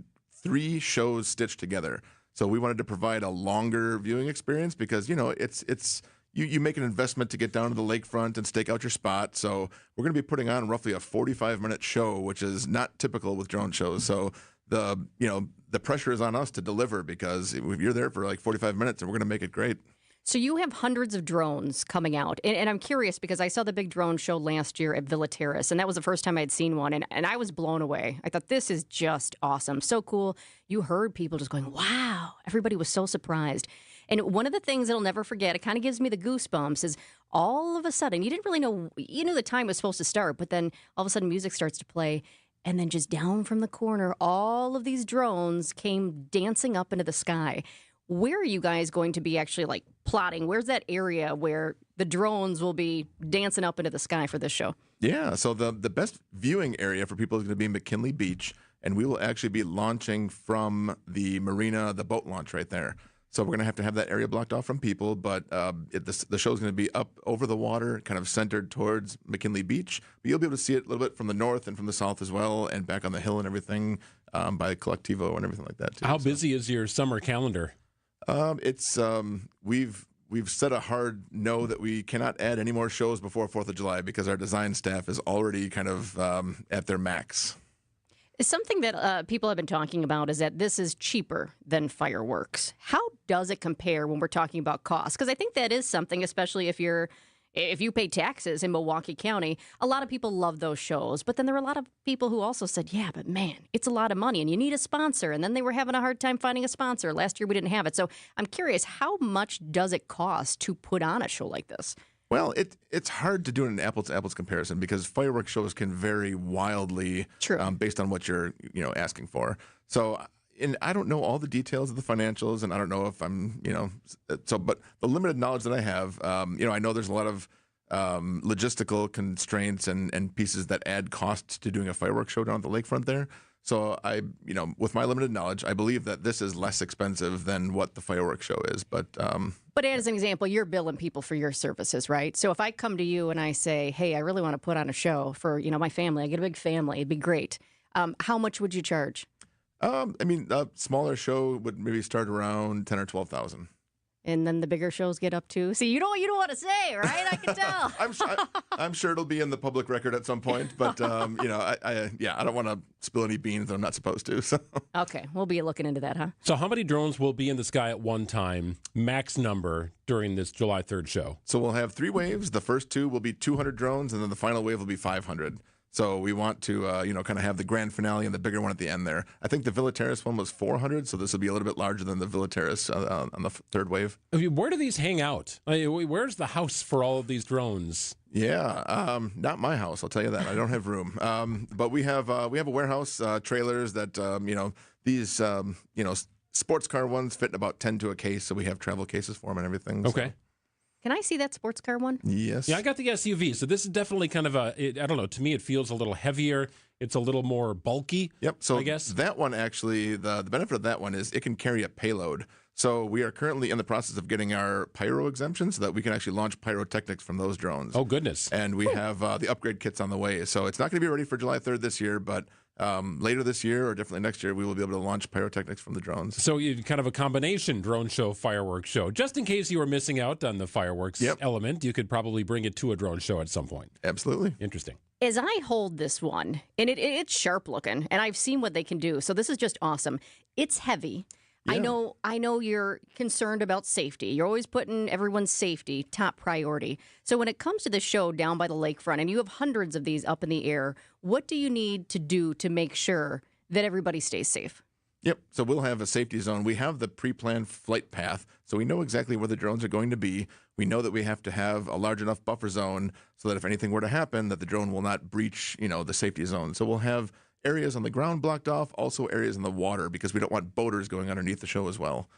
3 shows stitched together. So we wanted to provide a longer viewing experience because, it's you make an investment to get down to the lakefront and stake out your spot. So we're going to be putting on roughly a 45-minute show, which is not typical with drone shows. So the pressure is on us to deliver because you're there for like 45 minutes and we're going to make it great. So you have hundreds of drones coming out. And I'm curious because I saw the big drone show last year at Villa Terrace, and that was the first time I had seen one. And I was blown away. I thought, this is just awesome. So cool. You heard people just going, wow. Everybody was so surprised. And one of the things that I'll never forget, it kind of gives me the goosebumps, is all of a sudden, you didn't really know, you knew the time was supposed to start, but then all of a sudden music starts to play. And then just down from the corner, all of these drones came dancing up into the sky. Where are you guys going to be actually plotting? Where's that area where the drones will be dancing up into the sky for this show? Yeah, so the best viewing area for people is going to be McKinley Beach, and we will actually be launching from the marina, the boat launch right there. So we're going to have that area blocked off from people, but the show is going to be up over the water, kind of centered towards McKinley Beach. But you'll be able to see it a little bit from the north and from the south as well, and back on the hill and everything by Collectivo and everything like that too. How busy is your summer calendar? We've set a hard no that we cannot add any more shows before 4th of July because our design staff is already kind of at their max. Something that people have been talking about is that this is cheaper than fireworks. How does it compare when we're talking about cost? Because I think that is something, especially if you pay taxes in Milwaukee County, a lot of people love those shows. But then there were a lot of people who also said, yeah, but man, it's a lot of money and you need a sponsor. And then they were having a hard time finding a sponsor. Last year we didn't have it. So I'm curious, how much does it cost to put on a show like this? Well, it's hard to do an apples-to-apples comparison because fireworks shows can vary wildly based on what you're asking for. So, and I don't know all the details of the financials, and I don't know if I'm but the limited knowledge that I have, I know there's a lot of logistical constraints and pieces that add costs to doing a fireworks show down at the lakefront there. So with my limited knowledge, I believe that this is less expensive than what the fireworks show is. But as an example, you're billing people for your services, right? So if I come to you and I say, hey, I really want to put on a show for, my family, I get a big family, it'd be great. How much would you charge? A smaller show would maybe start around 10 or 12,000. And then the bigger shows get up to. See, you don't want to say, right? I can tell. I'm sure it'll be in the public record at some point, but I don't want to spill any beans that I'm not supposed to. So okay, we'll be looking into that, huh? So how many drones will be in the sky at one time? Max number during this July 3rd show. So we'll have 3 waves. The first 2 will be 200 drones, and then the final wave will be 500. So we want to, kind of have the grand finale and the bigger one at the end there. I think the Villa Terrace one was 400, so this will be a little bit larger than the Villa Terrace on the 3rd wave. Where do these hang out? Where's the house for all of these drones? Yeah, not my house, I'll tell you that. I don't have room. But we have a warehouse, trailers that, these, sports car ones fit in about 10 to a case, so we have travel cases for them and everything. Okay. So. Can I see that sports car one? Yes. Yeah, I got the SUV. So this is definitely kind of I don't know, to me it feels a little heavier. It's a little more bulky. Yep. So I guess that one actually, the benefit of that one is it can carry a payload. So we are currently in the process of getting our pyro exemption so that we can actually launch pyrotechnics from those drones. Oh, goodness. And we have the upgrade kits on the way. So it's not going to be ready for July 3rd this year, but later this year or definitely next year, we will be able to launch pyrotechnics from the drones. So you kind of a combination drone show, fireworks show. Just in case you were missing out on the fireworks element, you could probably bring it to a drone show at some point. Absolutely. Interesting. As I hold this one, and it's sharp looking, and I've seen what they can do, so this is just awesome. It's heavy. Yeah. I know you're concerned about safety. You're always putting everyone's safety top priority. So when it comes to the show down by the lakefront, and you have hundreds of these up in the air, what do you need to do to make sure that everybody stays safe? Yep. So we'll have a safety zone. We have the pre-planned flight path, so we know exactly where the drones are going to be. We know that we have to have a large enough buffer zone so that if anything were to happen, that the drone will not breach, the safety zone. So we'll have areas on the ground blocked off, also areas in the water, because we don't want boaters going underneath the show as well.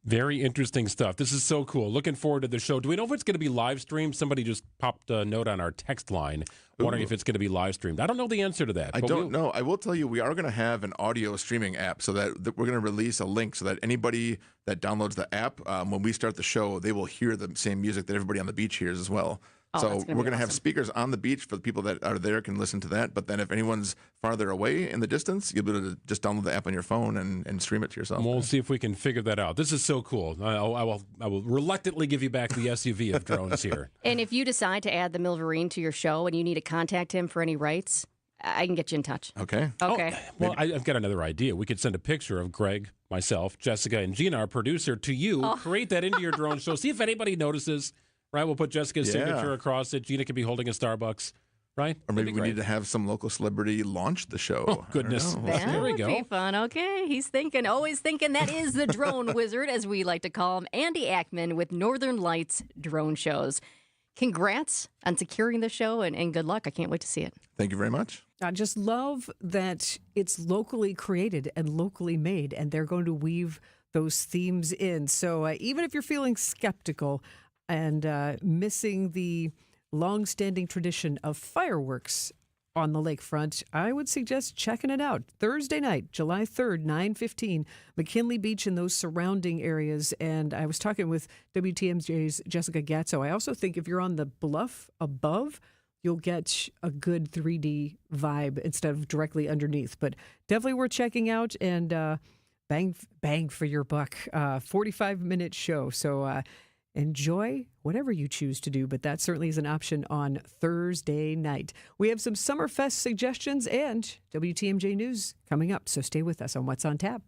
Very interesting stuff. This is so cool. Looking forward to the show. Do we know if it's going to be live streamed? Somebody just popped a note on our text line wondering if it's going to be live streamed. I don't know the answer to that. I don't know. I will tell you, we are going to have an audio streaming app so that we're going to release a link so that anybody that downloads the app, when we start the show, they will hear the same music that everybody on the beach hears as well. So we're going to have speakers on the beach for the people that are there can listen to that. But then if anyone's farther away in the distance, you'll be able to just download the app on your phone and stream it to yourself. We'll see if we can figure that out. This is so cool. I will reluctantly give you back the SUV of drones here. And if you decide to add the Milverine to your show and you need to contact him for any rights, I can get you in touch. Okay. Okay. Well, I've got another idea. We could send a picture of Greg, myself, Jessica, and Gina, our producer, to you. Create that into your drone show. See if anybody notices. Right, we'll put Jessica's signature across it. Gina could be holding a Starbucks, right? Or maybe we need to have some local celebrity launch the show. Oh, goodness. There we go. That would be fun. Okay, he's thinking, always thinking. That is the drone wizard, as we like to call him, Andy Ackman with Northern Lights Drone Shows. Congrats on securing the show, and good luck. I can't wait to see it. Thank you very much. I just love that it's locally created and locally made, and they're going to weave those themes in. So even if you're feeling skeptical and missing the long-standing tradition of fireworks on the lakefront, I would suggest checking it out. Thursday night, July 3rd, 9:15, McKinley Beach and those surrounding areas. And I was talking with WTMJ's Jessica Gatso. I also think if you're on the bluff above, you'll get a good 3D vibe instead of directly underneath. But definitely worth checking out, and bang for your buck. 45-minute show. So enjoy whatever you choose to do, but that certainly is an option on Thursday night. We have some Summerfest suggestions and WTMJ news coming up, so stay with us on What's on Tap.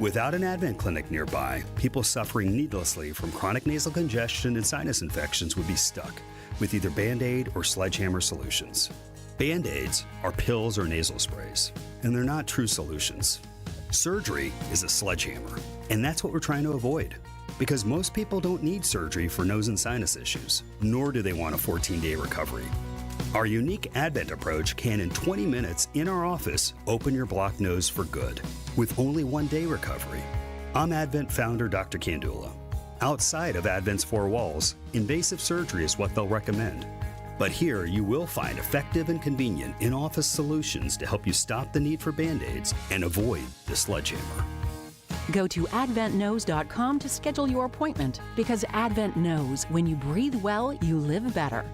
Without an Advent clinic nearby, people suffering needlessly from chronic nasal congestion and sinus infections would be stuck with either Band-Aid or Sledgehammer solutions. Band-Aids are pills or nasal sprays, and they're not true solutions. Surgery is a sledgehammer, and that's what we're trying to avoid. because most people don't need surgery for nose and sinus issues, nor do they want a 14-day recovery. Our unique Advent approach can, in 20 minutes in our office, open your blocked nose for good, with only 1-day recovery. I'm Advent founder Dr. Kandula. Outside of Advent's four walls, invasive surgery is what they'll recommend. But here you will find effective and convenient in-office solutions to help you stop the need for Band-Aids and avoid the sledgehammer. Go to adventknows.com to schedule your appointment, because Advent knows when you breathe well, you live better.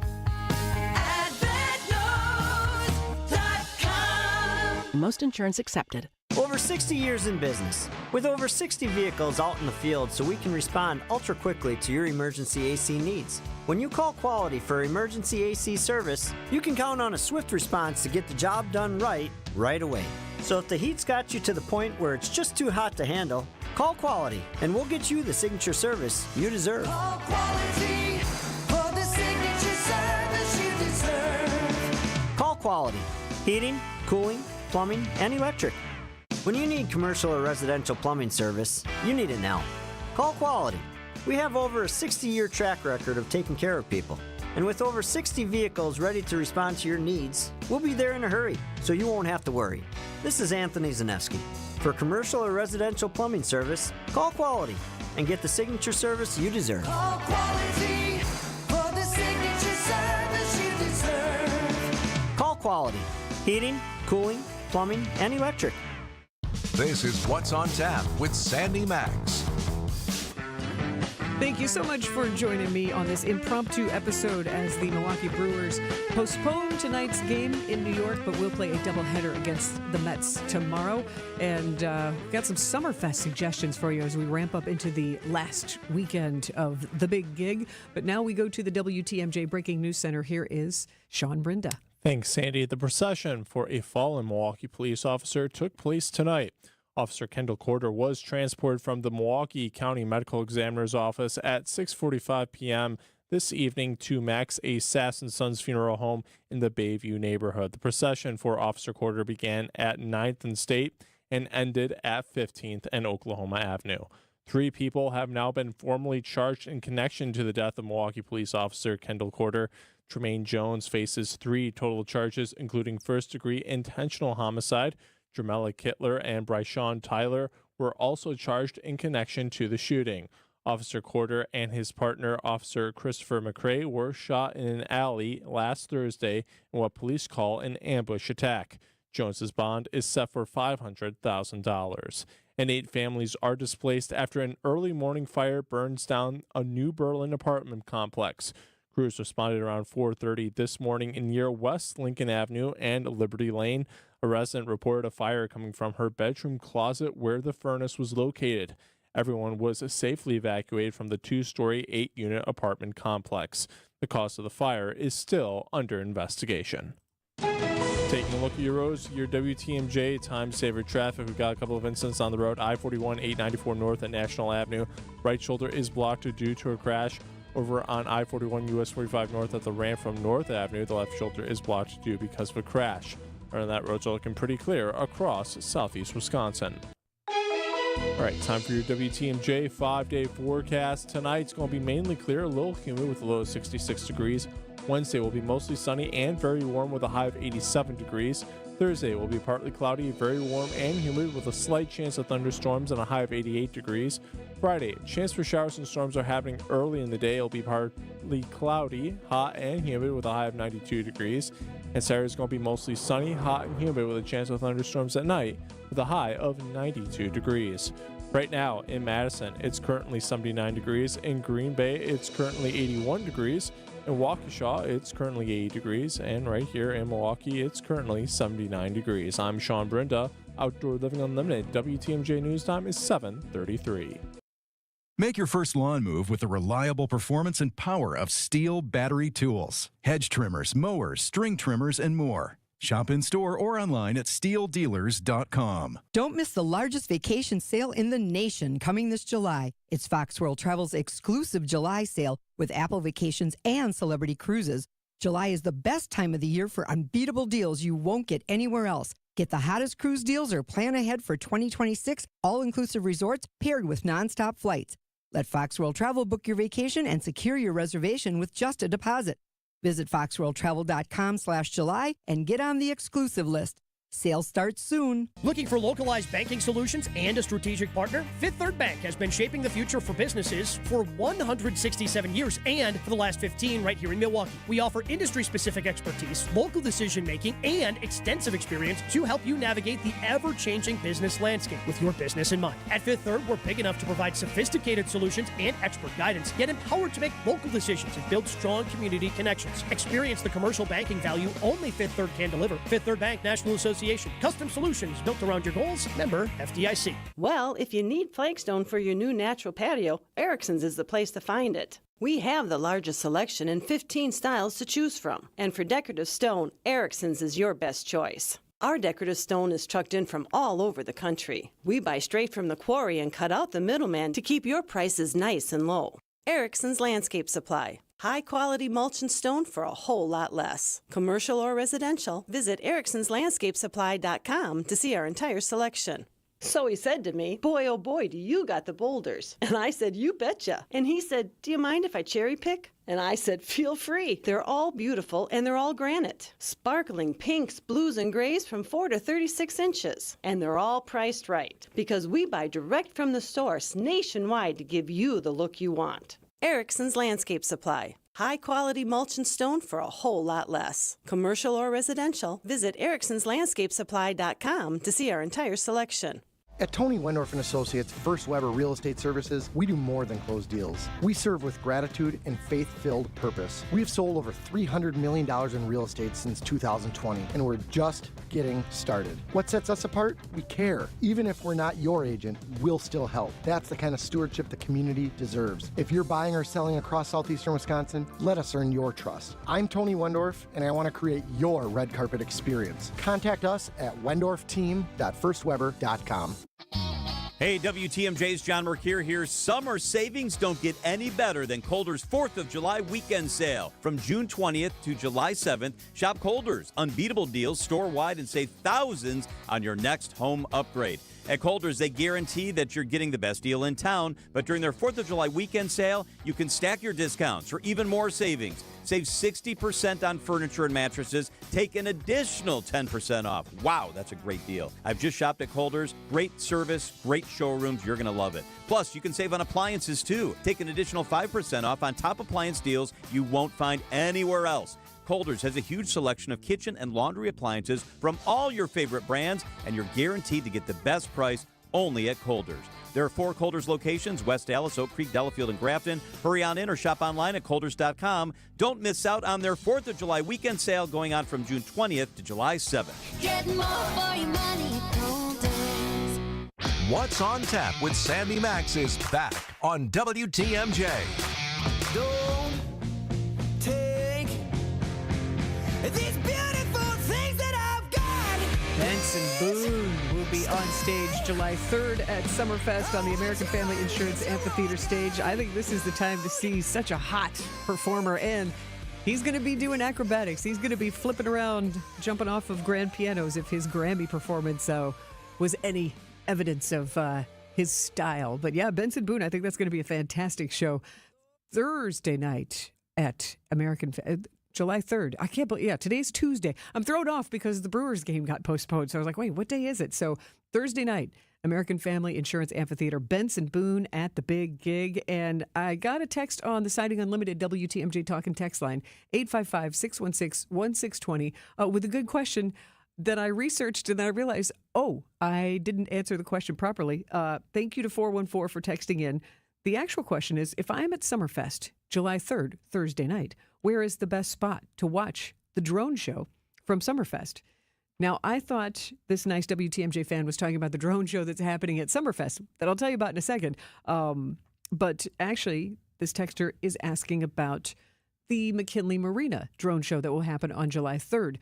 Most insurance accepted. Over 60 years in business, with over 60 vehicles out in the field so we can respond ultra quickly to your emergency AC needs. When you call Quality for emergency AC service, you can count on a swift response to get the job done right away. So if the heat's got you to the point where it's just too hot to handle, call Quality and we'll get you the signature service you deserve. Call Quality for the signature service you deserve. Call Quality. Heating, cooling, plumbing, and electric. When you need commercial or residential plumbing service, you need it now. Call Quality. We have over a 60-year track record of taking care of people. And with over 60 vehicles ready to respond to your needs, we'll be there in a hurry, so you won't have to worry. This is Anthony Zaneski. For commercial or residential plumbing service, call Quality and get the signature service you deserve. Call Quality for the signature service you deserve. Call Quality. Heating, cooling, plumbing, and electric. This is What's on Tap with Sandy Maxx. Thank you so much for joining me on this impromptu episode as the Milwaukee Brewers postpone tonight's game in New York, but we'll play a doubleheader against the Mets tomorrow. And got some Summerfest suggestions for you as we ramp up into the last weekend of the big gig. But now we go to the WTMJ Breaking News Center. Here is Sean Brinda. Thanks, Sandy. The procession for a fallen Milwaukee police officer took place tonight. Officer Kendall Corder was transported from the Milwaukee County Medical Examiner's office at 6:45 p.m. this evening to Maxx, a Sass & Sons funeral home in the Bayview neighborhood. The procession for Officer Corder began at 9th and State and ended at 15th and Oklahoma Avenue. 3 people have now been formally charged in connection to the death of Milwaukee police officer Kendall Corder. Tremaine Jones faces 3 total charges, including first-degree intentional homicide. Jamela Kittler and Bryshawn Tyler were also charged in connection to the shooting. Officer Corder and his partner, Officer Christopher McCrae, were shot in an alley last Thursday in what police call an ambush attack. Jones's bond is set for $500,000. And 8 families are displaced after an early morning fire burns down a New Berlin apartment complex. Crews responded around 4:30 this morning in near West Lincoln Avenue and Liberty Lane. A resident reported a fire coming from her bedroom closet where the furnace was located. Everyone was safely evacuated from the 2-story, 8-unit apartment complex. The cause of the fire is still under investigation. Taking a look at your roads, your WTMJ time saver traffic. We've got a couple of incidents on the road. I-41, 894 north at National Avenue. Right shoulder is blocked due to a crash. Over on I-41 US 45 north at the ramp from North Avenue, the left shoulder is blocked due because of a crash. And that road's looking pretty clear across southeast Wisconsin. All right, time for your WTMJ 5-day forecast. Tonight's going to be mainly clear, a little humid with a low of 66 degrees. Wednesday will be mostly sunny and very warm with a high of 87 degrees. Thursday will be partly cloudy, very warm and humid with a slight chance of thunderstorms and a high of 88 degrees. Friday, chance for showers and storms are happening early in the day. It'll be partly cloudy, hot and humid with a high of 92 degrees. And Saturday is going to be mostly sunny, hot and humid with a chance of thunderstorms at night with a high of 92 degrees. Right now in Madison, it's currently 79 degrees. In Green Bay, it's currently 81 degrees. In Waukesha, it's currently 80 degrees. And right here in Milwaukee, it's currently 79 degrees. I'm Sean Brinda, Outdoor Living Unlimited. WTMJ News Time is 7:33. Make your first lawn move with the reliable performance and power of Steel battery tools. Hedge trimmers, mowers, string trimmers, and more. Shop in-store or online at steeldealers.com. Don't miss the largest vacation sale in the nation coming this July. It's Fox World Travel's exclusive July sale with Apple Vacations and Celebrity Cruises. July is the best time of the year for unbeatable deals you won't get anywhere else. Get the hottest cruise deals or plan ahead for 2026 all-inclusive resorts paired with nonstop flights. Let Fox World Travel book your vacation and secure your reservation with just a deposit. Visit foxworldtravel.com/July and get on the exclusive list. Sales start soon. Looking for localized banking solutions and a strategic partner? Fifth Third Bank has been shaping the future for businesses for 167 years and for the last 15 right here in Milwaukee. We offer industry-specific expertise, local decision-making, and extensive experience to help you navigate the ever-changing business landscape with your business in mind. At Fifth Third, we're big enough to provide sophisticated solutions and expert guidance, yet empowered to make local decisions and build strong community connections. Experience the commercial banking value only Fifth Third can deliver. Fifth Third Bank National Association. Custom solutions built around your goals. Member FDIC. Well, if you need flagstone for your new natural patio, Erickson's is the place to find it. We have the largest selection and 15 styles to choose from. And for decorative stone, Erickson's is your best choice. Our decorative stone is trucked in from all over the country. We buy straight from the quarry and cut out the middleman to keep your prices nice and low. Erickson's Landscape Supply. High-quality mulch and stone for a whole lot less. Commercial or residential, visit ericksonslandscapesupply.com to see our entire selection. So he said to me, "Boy, oh boy, do you got the boulders." And I said, "You betcha." And he said, "Do you mind if I cherry pick?" And I said, "Feel free. They're all beautiful and they're all granite. Sparkling pinks, blues, and grays from 4 to 36 inches. And they're all priced right because we buy direct from the source nationwide to give you the look you want." Erickson's Landscape Supply. High-quality mulch and stone for a whole lot less. Commercial or residential, visit ericksonslandscapesupply.com to see our entire selection. At Tony Wendorf & Associates First Weber Real Estate Services, we do more than close deals. We serve with gratitude and faith-filled purpose. We have sold over $300 million in real estate since 2020, and we're just getting started. What sets us apart? We care. Even if we're not your agent, we'll still help. That's the kind of stewardship the community deserves. If you're buying or selling across southeastern Wisconsin, let us earn your trust. I'm Tony Wendorf, and I want to create your red carpet experience. Contact us at wendorfteam.firstweber.com. Hey, WTMJ's John Mercure here. Summer savings don't get any better than Colder's 4th of July weekend sale. From June 20th to July 7th, shop Colder's. Unbeatable deals store-wide and save thousands on your next home upgrade. At Colder's, they guarantee that you're getting the best deal in town, but during their 4th of July weekend sale, you can stack your discounts for even more savings. Save 60% on furniture and mattresses. Take an additional 10% off. Wow, that's a great deal. I've just shopped at Colder's. Great service, great showrooms. You're going to love it. Plus, you can save on appliances, too. Take an additional 5% off on top appliance deals you won't find anywhere else. Colder's has a huge selection of kitchen and laundry appliances from all your favorite brands, and you're guaranteed to get the best price only at Colder's. There are 4 Colder's locations: West Dallas, Oak Creek, Delafield, and Grafton. Hurry on in or shop online at Colders.com. Don't miss out on their 4th of July weekend sale going on from June 20th to July 7th. Get more for your money at Colders. What's on Tap with Sandy Maxx is back on WTMJ. Don't take these beautiful things that I've got. Benson Boone will be on stage July 3rd at Summerfest on the American Family Insurance Amphitheater stage. I think this is the time to see such a hot performer, and he's going to be doing acrobatics. He's going to be flipping around, jumping off of grand pianos if his Grammy performance was any evidence of his style. But yeah, Benson Boone, I think that's going to be a fantastic show. Thursday night at July 3rd. I can't believe, today's Tuesday. I'm thrown off because the Brewers game got postponed. So I was like, wait, what day is it? So Thursday night, American Family Insurance Amphitheater, Benson Boone at the big gig. And I got a text on the Siding Unlimited WTMJ Talking text line, 855-616-1620, with a good question that I researched, and then I realized, I didn't answer the question properly. Thank you to 414 for texting in. The actual question is, if I'm at Summerfest, July 3rd, Thursday night, where is the best spot to watch the drone show from Summerfest? Now, I thought this nice WTMJ fan was talking about the drone show that's happening at Summerfest that I'll tell you about in a second. But actually, this texter is asking about the McKinley Marina drone show that will happen on July 3rd.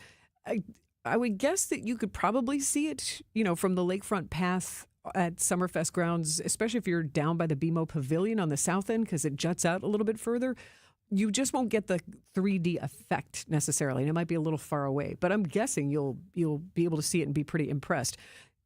I would guess that you could probably see it, from the lakefront path at Summerfest grounds, especially if you're down by the BMO Pavilion on the south end, because it juts out a little bit further. You just won't get the 3D effect necessarily, and it might be a little far away. But I'm guessing you'll be able to see it and be pretty impressed.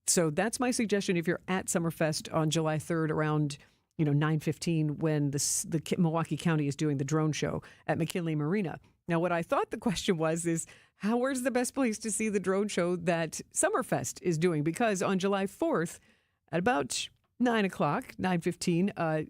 So that's my suggestion if you're at Summerfest on July 3rd around 9:15 when the Milwaukee County is doing the drone show at McKinley Marina. Now, what I thought the question is where's the best place to see the drone show that Summerfest is doing? Because on July 4th at about 9 o'clock, 9:15,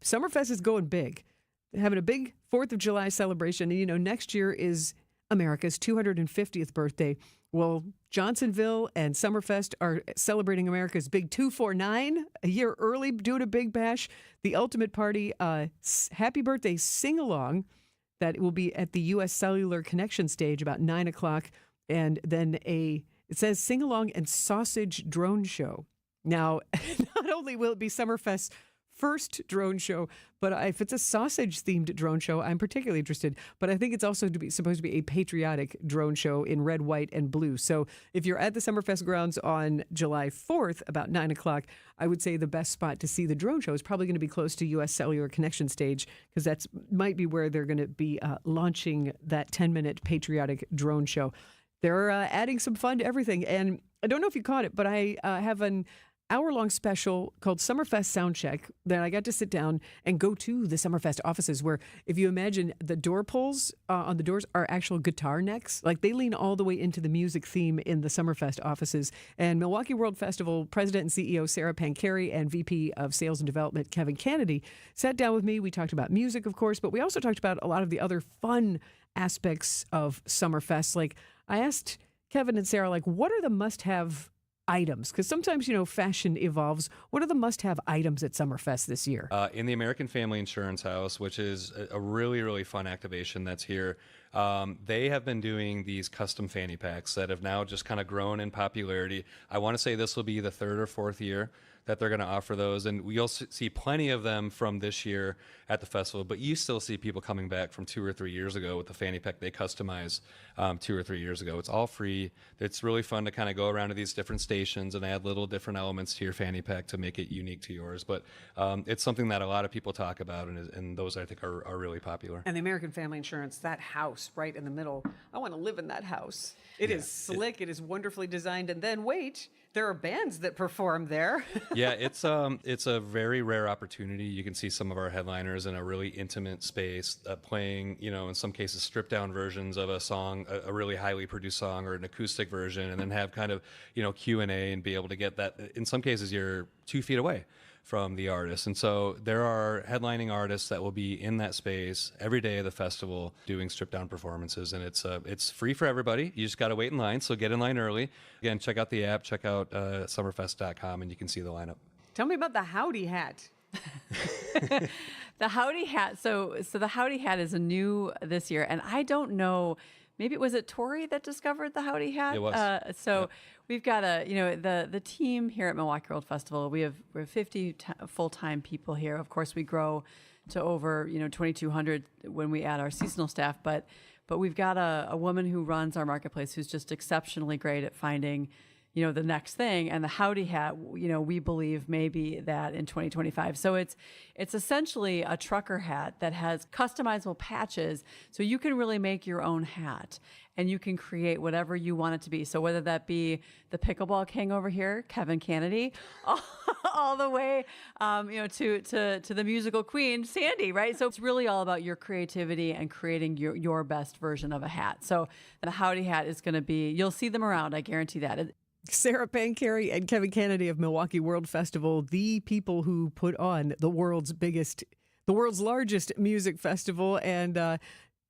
Summerfest is going big. They're having a big 4th of July celebration. And, next year is America's 250th birthday. Well, Johnsonville and Summerfest are celebrating America's big 249 a year early, doing a big bash. The ultimate party, happy birthday sing-along that will be at the U.S. Cellular Connection stage about 9 o'clock. And then it says sing-along and sausage drone show. Now, not only will it be Summerfest's first drone show, but if it's a sausage-themed drone show, I'm particularly interested. But I think it's also supposed to be a patriotic drone show in red, white, and blue. So if you're at the Summerfest grounds on July 4th, about 9 o'clock, I would say the best spot to see the drone show is probably going to be close to U.S. Cellular Connection stage, because that might be where they're going to be launching that 10-minute patriotic drone show. They're adding some fun to everything. And I don't know if you caught it, but I have an hour-long special called Summerfest Soundcheck that I got to sit down and go to the Summerfest offices where, if you imagine, the door pulls on the doors are actual guitar necks. Like, they lean all the way into the music theme in the Summerfest offices. And Milwaukee World Festival President and CEO Sarah Pancari and VP of Sales and Development Kevin Kennedy sat down with me. We talked about music, of course, but we also talked about a lot of the other fun aspects of Summerfest. Like, I asked Kevin and Sarah, what are the must-have items? Because sometimes, fashion evolves. What are the must-have items at Summerfest this year? In the American Family Insurance House, which is a really, really fun activation that's here, they have been doing these custom fanny packs that have now just kind of grown in popularity. I want to say this will be the 3rd or 4th year that they're going to offer those, and you'll see plenty of them from this year at the festival, but you still see people coming back from 2 or 3 years ago with the fanny pack they customized 2 or 3 years ago. It's all free. It's really fun to kind of go around to these different stations and add little different elements to your fanny pack to make it unique to yours, but it's something that a lot of people talk about, and those I think are really popular. And the American Family Insurance, that house right in the middle, I want to live in that house. It is slick. It is wonderfully designed. And then wait, there are bands that perform there. Yeah, it's a very rare opportunity. You can see some of our headliners in a really intimate space playing, in some cases, stripped down versions of a song, a really highly produced song, or an acoustic version, and then have kind of, Q&A and be able to get that. In some cases, you're 2 feet away from the artist. And so there are headlining artists that will be in that space every day of the festival doing stripped down performances. And it's free for everybody. You just got to wait in line. So get in line early. Again, check out the app, check out summerfest.com, and you can see the lineup. Tell me about the Howdy Hat. The Howdy Hat. So the Howdy Hat is a new this year. And I don't know, maybe was it Tori that discovered the Howdy Hat? It was. We've got the team here at Milwaukee World Festival. We have 50 full-time people here. Of course, we grow to over 2,200 when we add our seasonal staff. But we've got a woman who runs our marketplace who's just exceptionally great at finding the next thing. And the Howdy Hat, we believe may be that in 2025. So it's essentially a trucker hat that has customizable patches. So you can really make your own hat and you can create whatever you want it to be. So whether that be the pickleball king over here, Kevin Kennedy, all the way, to the musical queen, Sandy, right? So it's really all about your creativity and creating your best version of a hat. So the Howdy Hat is going to be, you'll see them around. I guarantee that. Sarah Pancari and Kevin Kennedy of Milwaukee World Festival, the people who put on the world's largest music festival. And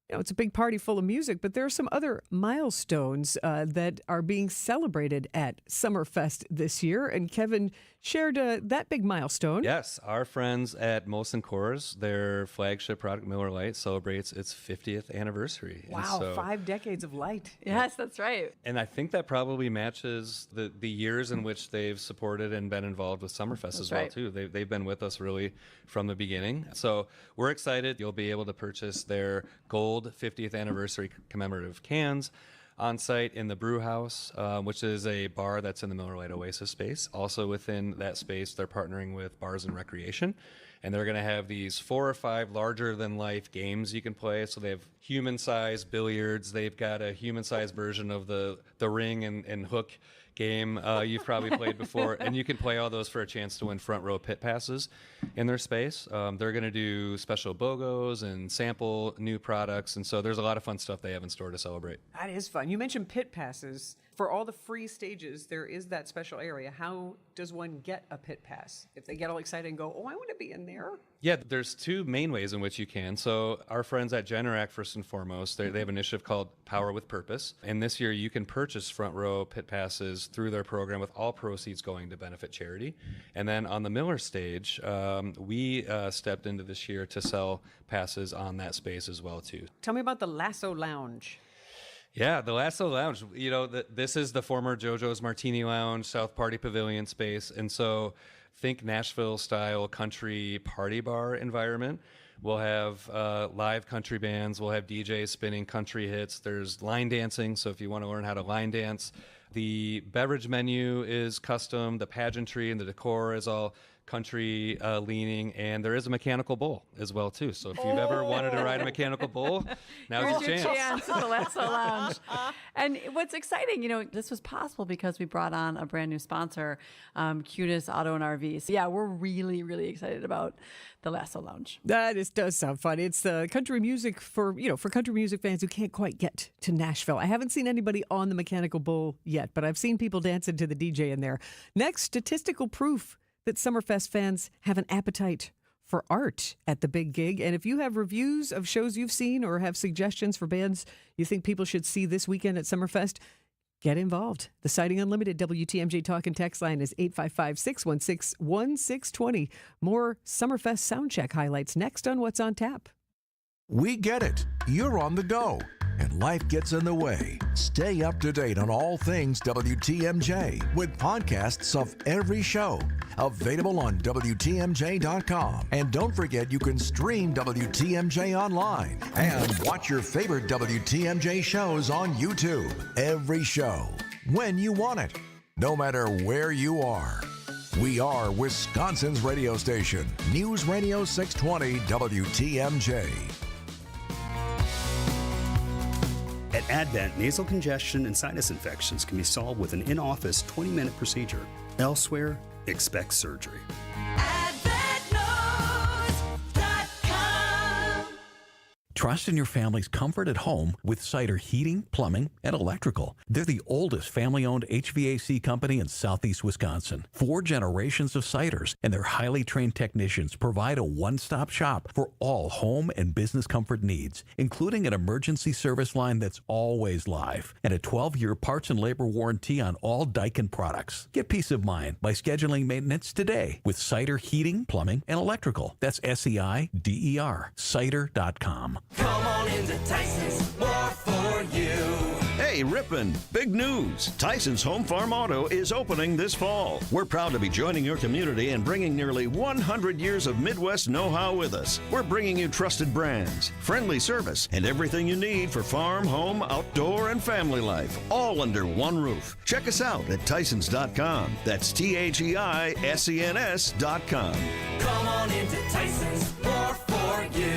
it's a big party full of music, but there are some other milestones that are being celebrated at Summerfest this year. And Kevin shared that big milestone. Yes, our friends at Molson Coors, their flagship product, Miller Lite, celebrates its 50th anniversary. Wow, 5 decades of light. Yes, that's right. And I think that probably matches the years in which they've supported and been involved with Summerfest as well, too. They've been with us really from the beginning. So we're excited. You'll be able to purchase their gold 50th anniversary commemorative cans on site in the Brew House, which is a bar that's in the Miller Lite Oasis space. Also within that space, they're partnering with Bars and Recreation. and they're going to have these 4 or 5 larger-than-life games you can play. So they have human-sized billiards. They've got a human-sized version of the ring and hook game you've probably played before, and you can play all those for a chance to win front row pit passes in their space. They're going to do special BOGOs and sample new products, and so there's a lot of fun stuff they have in store to celebrate. That is fun. You mentioned pit passes. For all the free stages, there is that special area. How does one get a pit pass? If they get all excited and go, oh, I want to be in there. Yeah, there's 2 main ways in which you can. So our friends at Generac, first and foremost, they have an initiative called Power with Purpose. And this year you can purchase front row pit passes through their program with all proceeds going to benefit charity. And then on the Miller stage, we stepped into this year to sell passes on that space as well, too. Tell me about the Lasso Lounge. Yeah, the Lasso Lounge, this is the former JoJo's Martini Lounge, South Party Pavilion space. And so think Nashville-style country party bar environment. We'll have live country bands. We'll have DJs spinning country hits. There's line dancing, so if you want to learn how to line dance. The beverage menu is custom. The pageantry and the decor is all country leaning, and there is a mechanical bull as well too. So if you've ever wanted to ride a mechanical bull, now's your chance. at the Lasso Lounge. And what's exciting, this was possible because we brought on a brand new sponsor, Cunis Auto and RV. So yeah, we're really, really excited about the Lasso Lounge. That does sound fun. It's the country music for country music fans who can't quite get to Nashville. I haven't seen anybody on the mechanical bull yet, but I've seen people dancing to the DJ in there. Next, statistical proof that Summerfest fans have an appetite for art at the big gig. And if you have reviews of shows you've seen or have suggestions for bands you think people should see this weekend at Summerfest, get involved. The Sighting Unlimited WTMJ Talk and Text line is 855-616-1620. More Summerfest Soundcheck highlights next on What's on Tap. We get it. You're on the go, and life gets in the way. Stay up to date on all things WTMJ with podcasts of every show. Available on WTMJ.com. And don't forget you can stream WTMJ online and watch your favorite WTMJ shows on YouTube. Every show, when you want it, no matter where you are. We are Wisconsin's radio station, News Radio 620 WTMJ. At Advent, nasal congestion and sinus infections can be solved with an in-office 20-minute procedure. Elsewhere, expect surgery. Trust in your family's comfort at home with Cider Heating, Plumbing, and Electrical. They're the oldest family-owned HVAC company in southeast Wisconsin. 4 generations of Ciders, and their highly trained technicians provide a one-stop shop for all home and business comfort needs, including an emergency service line that's always live and a 12-year parts and labor warranty on all Daikin products. Get peace of mind by scheduling maintenance today with Cider Heating, Plumbing, and Electrical. That's SEIDER, cider.com. Come on into Tyson's, more for you. Hey, Ripon, big news. Tyson's Home Farm Auto is opening this fall. We're proud to be joining your community and bringing nearly 100 years of Midwest know-how with us. We're bringing you trusted brands, friendly service, and everything you need for farm, home, outdoor, and family life, all under one roof. Check us out at Tysons.com. That's THEISENS.com. Come on into Tyson's, more for you.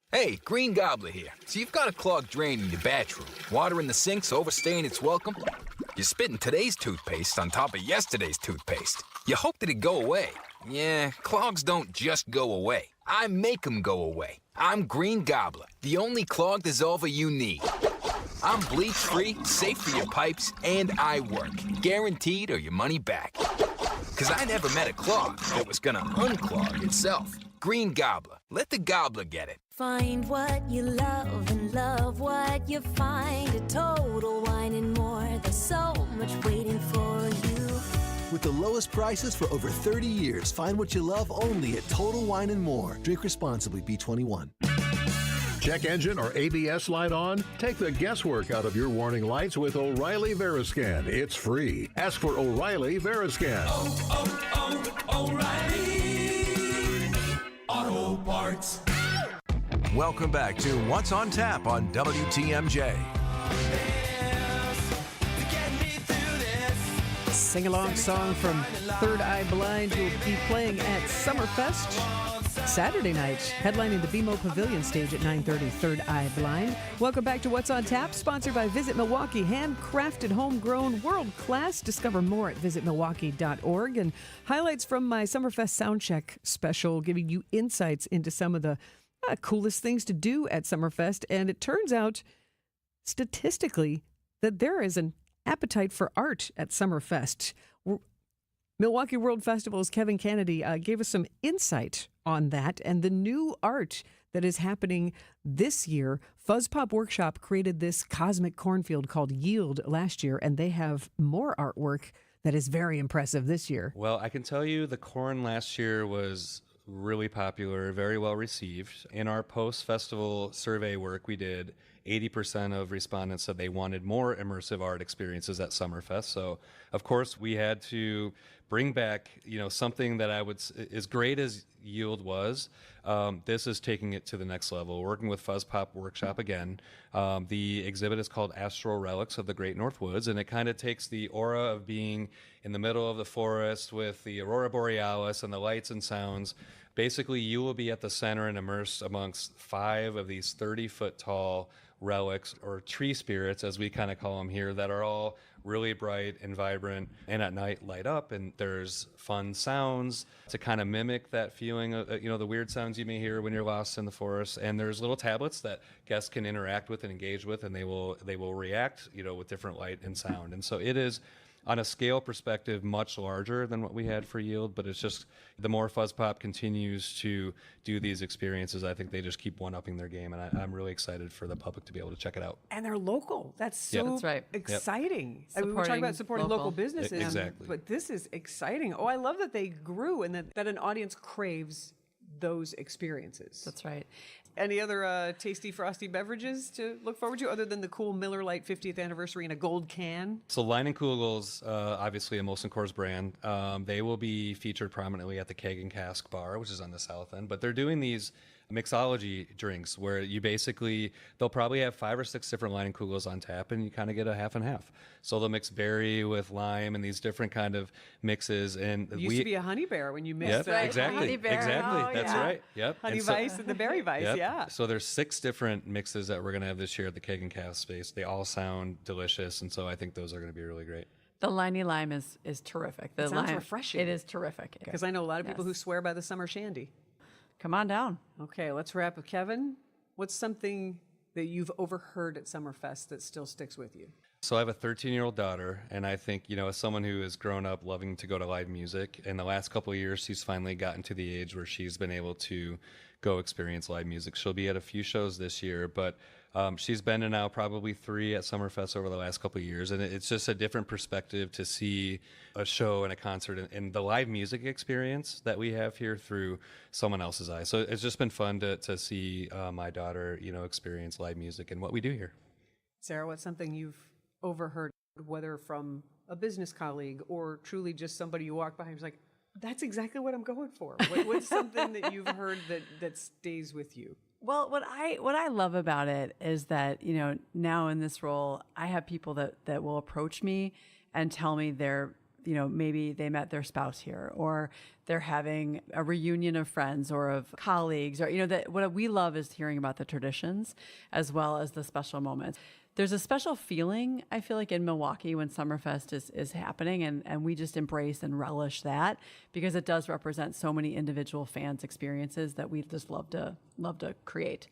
Hey, Green Gobbler here. So you've got a clogged drain in your bathroom. Water in the sink's overstaying its welcome. You're spitting today's toothpaste on top of yesterday's toothpaste. You hope that it go away. Yeah, clogs don't just go away. I make them go away. I'm Green Gobbler, the only clog dissolver you need. I'm bleach-free, safe for your pipes, and I work. Guaranteed or your money back. Because I never met a clog that was gonna unclog itself. Green Gobbler. Let the gobbler get it. Find what you love and love what you find. A Total Wine and More. There's so much waiting for you. With the lowest prices for over 30 years, find what you love only at Total Wine and More. Drink responsibly, B21. Check engine or ABS light on? Take the guesswork out of your warning lights with O'Reilly Veriscan. It's free. Ask for O'Reilly Veriscan. O'Reilly Auto Parts. Welcome back to What's on Tap on WTMJ. sing-along song from Third Eye Blind, who will be playing at Summerfest Saturday night, headlining the BMO Pavilion stage at 9:30. Third Eye Blind. Welcome back to What's on Tap, sponsored by Visit Milwaukee. Handcrafted, homegrown, world-class. Discover more at visitmilwaukee.org. And highlights from my Summerfest Soundcheck special, giving you insights into some of the coolest things to do at Summerfest. And it turns out, statistically, that there is an appetite for art at Summerfest. Milwaukee World Festival's Kevin Kennedy gave us some insight on that and the new art that is happening this year. Fuzz Pop Workshop created this cosmic cornfield called Yield last year, and they have more artwork that is very impressive this year. Well, I can tell you the corn last year was really popular, very well received. In our post-festival survey work we did, 80% of respondents said they wanted more immersive art experiences at Summerfest. So, of course, we had to bring back, something that as great as Yield was, this is taking it to the next level. Working with Fuzz Pop Workshop again. The exhibit is called Astral Relics of the Great North Woods, and it kind of takes the aura of being in the middle of the forest with the Aurora Borealis and the lights and sounds. Basically, you will be at the center and immersed amongst 5 of these 30-foot tall relics, or tree spirits as we kind of call them here, that are all really bright and vibrant and at night light up, and there's fun sounds to kind of mimic that feeling of the weird sounds you may hear when you're lost in the forest. And there's little tablets that guests can interact with and engage with, and they will react with different light and sound. And so it is, on a scale perspective, much larger than what we had for Yield, but it's just the more Fuzz Pop continues to do these experiences, I think they just keep one-upping their game, and I'm really excited for the public to be able to check it out. And they're local. That's so That's right. exciting. Yep. We were talking about supporting local businesses. Exactly. But this is exciting. Oh, I love that they grew and that an audience craves those experiences. That's right. Any other tasty, frosty beverages to look forward to other than the cool Miller Lite 50th anniversary in a gold can? So Line & Kugel's, obviously a Molson Coors brand. They will be featured prominently at the Keg and Cask Bar, which is on the south end. But they're doing these mixology drinks where they'll probably have 5 or 6 different Line & Kugels on tap, and you kind of get a half and half. So they'll mix berry with lime and these different kind of mixes. And it used to be a honey bear when you mixed exactly. Honey bear. Exactly. Oh, That's yeah. right. Yep. Honey Vice and the Berry Vice, yep. yeah. So there's 6 different mixes that we're going to have this year at the Keg and Cask space. They all sound delicious, and so I think those are going to be really great. The Liney Lime is terrific. The It sounds lime, refreshing. It is terrific. Because I know a lot of people who swear by the summer shandy. Come on down. Okay, let's wrap with Kevin. What's something that you've overheard at Summerfest that still sticks with you? So I have a 13-year-old daughter, and I think, as someone who has grown up loving to go to live music, in the last couple of years, she's finally gotten to the age where she's been able to go experience live music. She'll be at a few shows this year, but she's been to now probably 3 at Summerfest over the last couple of years, and it's just a different perspective to see a show and a concert and the live music experience that we have here through someone else's eyes. So it's just been fun to see my daughter, experience live music and what we do here. Sarah, what's something you've overheard, whether from a business colleague or truly just somebody you walk by and is like, that's exactly what I'm going for? What's something that you've heard that stays with you? Well, what I love about it is that, now in this role, I have people that will approach me and tell me they're, maybe they met their spouse here, or they're having a reunion of friends or of colleagues, or, that what we love is hearing about the traditions as well as the special moments. There's a special feeling, I feel like, in Milwaukee when Summerfest is happening, and we just embrace and relish that because it does represent so many individual fans' experiences that we just love to create.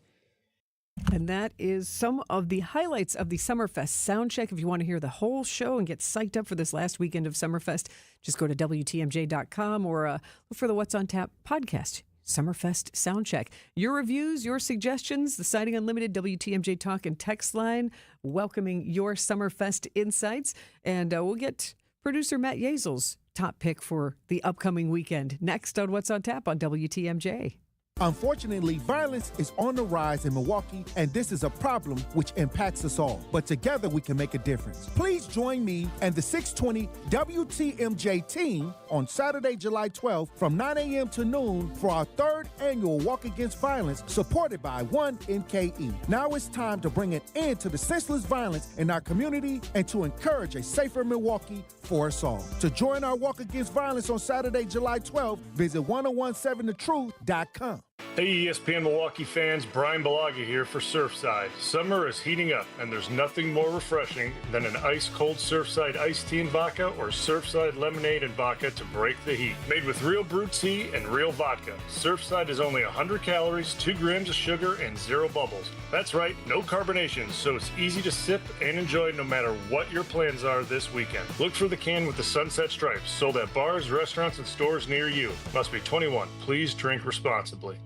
And that is some of the highlights of the Summerfest Soundcheck. If you want to hear the whole show and get psyched up for this last weekend of Summerfest, just go to WTMJ.com or look for the What's on Tap podcast. Summerfest Soundcheck. Your reviews, your suggestions, the Siding Unlimited WTMJ Talk and Text line, welcoming your Summerfest insights. And we'll get producer Matt Yazel's top pick for the upcoming weekend next on What's on Tap on WTMJ. Unfortunately, violence is on the rise in Milwaukee, and this is a problem which impacts us all. But together we can make a difference. Please join me and the 620 WTMJ team on Saturday, July 12th from 9 a.m. to noon for our third annual Walk Against Violence supported by 1NKE. Now it's time to bring an end to the senseless violence in our community and to encourage a safer Milwaukee for us all. To join our Walk Against Violence on Saturday, July 12th, visit 1017thetruth.com. Hey ESPN Milwaukee fans, Brian Balaga here for Surfside. Summer is heating up, and there's nothing more refreshing than an ice-cold Surfside iced tea and vodka or Surfside lemonade and vodka to break the heat. Made with real brewed tea and real vodka, Surfside is only 100 calories, 2 grams of sugar, and 0 bubbles. That's right, no carbonation, so it's easy to sip and enjoy no matter what your plans are this weekend. Look for the can with the sunset stripes, sold at bars, restaurants, and stores near you. Must be 21. Please drink responsibly.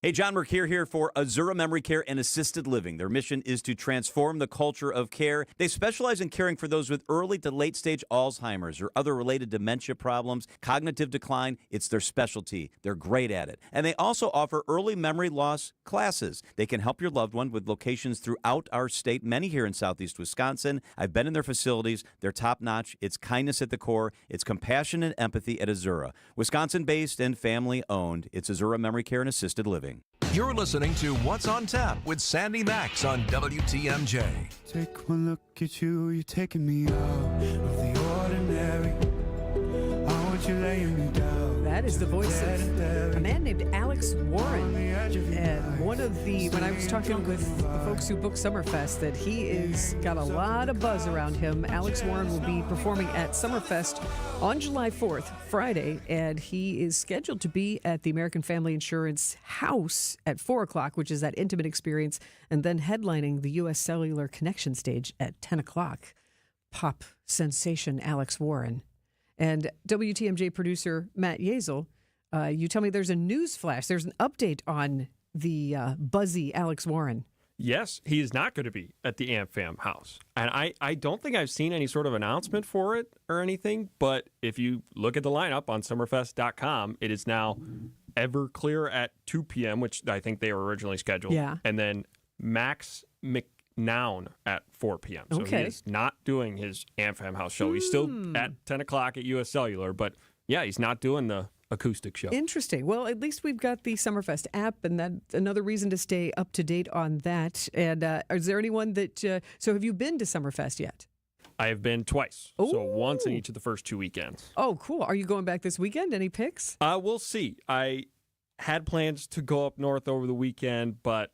Hey, John Mercure here for Azura Memory Care and Assisted Living. Their mission is to transform the culture of care. They specialize in caring for those with early to late stage Alzheimer's or other related dementia problems, cognitive decline. It's their specialty. They're great at it. And they also offer early memory loss classes. They can help your loved one with locations throughout our state, many here in southeast Wisconsin. I've been in their facilities. They're top notch. It's kindness at the core. It's compassion and empathy at Azura. Wisconsin-based and family-owned. It's Azura Memory Care and Assisted Living. You're listening to What's on Tap with Sandy Maxx on WTMJ. Take one look at you, you're taking me out of the ordinary. I want you laying me down. That is the voice of a man named Alex Warren. And one of the, when I was talking with the folks who booked Summerfest, that he is got a lot of buzz around him. Alex Warren will be performing at Summerfest on July 4th, Friday, and he is scheduled to be at the American Family Insurance House at 4 o'clock, which is that intimate experience, and then headlining the U.S. Cellular Connection stage at 10 o'clock. Pop sensation Alex Warren. And WTMJ producer Matt Yazel, you tell me there's a news flash. There's an update on the buzzy Alex Warren. Yes, he is not going to be at the AmFam house. And I don't think I've seen any sort of announcement for it or anything, but if you look at the lineup on summerfest.com, it is now Everclear at 2 p.m., which I think they were originally scheduled. Yeah. And then Maxx McNown at 4 p.m. So he is not doing his AmFam house show. He's still at 10 o'clock at U.S. Cellular, but yeah, he's not doing the acoustic show. Interesting. Well, at least we've got the Summerfest app, and that's another reason to stay up to date on that. And is there anyone that, so have you been to Summerfest yet? I have been twice. Ooh. So once in each of the first 2 weekends. Oh, cool. Are you going back this weekend? Any picks? We'll see. I had plans to go up north over the weekend, but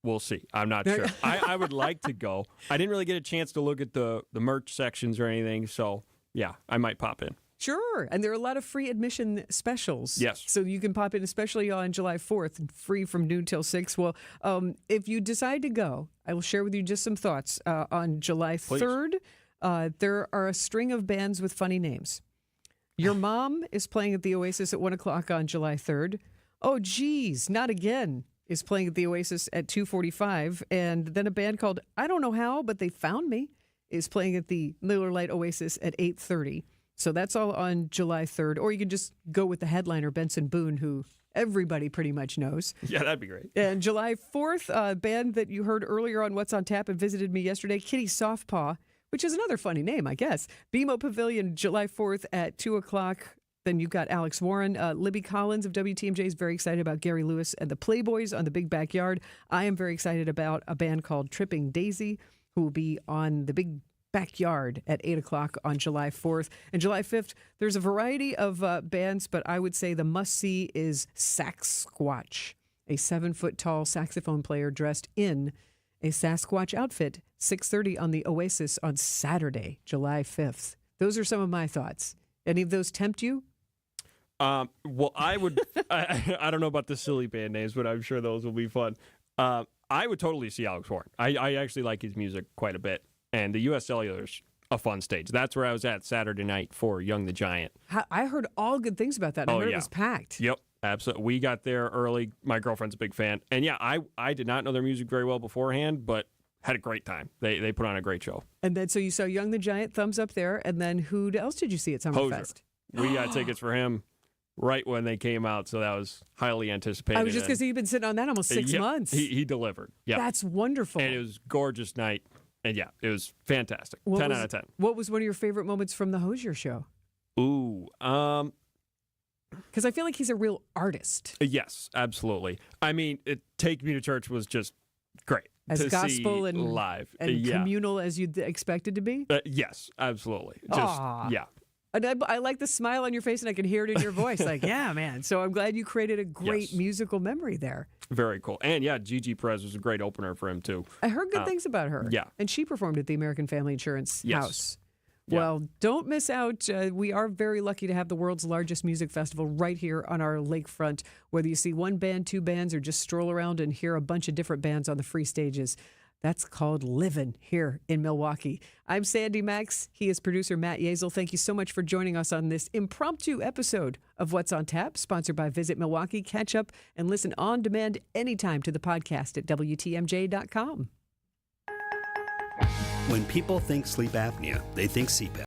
we'll see. I'm not sure. I would like to go. I didn't really get a chance to look at the merch sections or anything, so yeah, I might pop in. Sure. And there are a lot of free admission specials. Yes. So you can pop in, especially on July 4th, free from noon till 6. Well, if you decide to go, I will share with you just some thoughts. On July 3rd, there are a string of bands with funny names. Your Mom is playing at the Oasis at 1 o'clock on July 3rd. Oh, geez, Not Again is playing at the Oasis at 2:45. And then a band called I Don't Know How, But They Found Me is playing at the Miller Lite Oasis at 8:30. So that's all on July 3rd. Or you can just go with the headliner, Benson Boone, who everybody pretty much knows. Yeah, that'd be great. And July 4th, a band that you heard earlier on What's on Tap and visited me yesterday, Kitty Softpaw, which is another funny name, I guess. BMO Pavilion, July 4th at 2 o'clock. Then you've got Alex Warren. Libby Collins of WTMJ is very excited about Gary Lewis and the Playboys on the Big Backyard. I am very excited about a band called Tripping Daisy, who will be on the Big Backyard at 8 o'clock on July 4th. And July 5th, there's a variety of bands, but I would say the must-see is Sasquatch, a 7-foot-tall saxophone player dressed in a Sasquatch outfit, 6:30 on the Oasis on Saturday, July 5th. Those are some of my thoughts. Any of those tempt you? Well, I would, I don't know about the silly band names, but I'm sure those will be fun. I would totally see Alex Warren. I actually like his music quite a bit. And the U.S. Cellular's a fun stage. That's where I was at Saturday night for Young the Giant. I heard all good things about that. I heard it was packed. Yep, absolutely. We got there early. My girlfriend's a big fan. And yeah, I did not know their music very well beforehand, but had a great time. They put on a great show. And then so you saw Young the Giant, thumbs up there. And then who else did you see at Summerfest? We got tickets for him. right when they came out, so that was highly anticipated. I was just going to say, you've been sitting on that almost 6 months. He delivered. Yeah. That's wonderful. And it was a gorgeous night. And yeah, it was fantastic. 10 out of 10. What was one of your favorite moments from the Hozier show? Ooh, because I feel like he's a real artist. Yes, absolutely. I mean, Take Me to Church was just great. As to gospel see and live and communal as you'd expect it to be? Yes, absolutely. Just, yeah. And I like the smile on your face, and I can hear it in your voice. Like, yeah, man. So I'm glad you created a great musical memory there. Very cool. And yeah, Gigi Perez was a great opener for him, too. I heard good things about her. Yeah. And she performed at the American Family Insurance House. Yeah. Well, don't miss out. We are very lucky to have the world's largest music festival right here on our lakefront. Whether you see one band, two bands, or just stroll around and hear a bunch of different bands on the free stages. That's called Livin' here in Milwaukee. I'm Sandy Maxx. He is producer Matt Yazel. Thank you so much for joining us on this impromptu episode of What's on Tap, sponsored by Visit Milwaukee. Catch up and listen on demand anytime to the podcast at WTMJ.com. When people think sleep apnea, they think CPAP.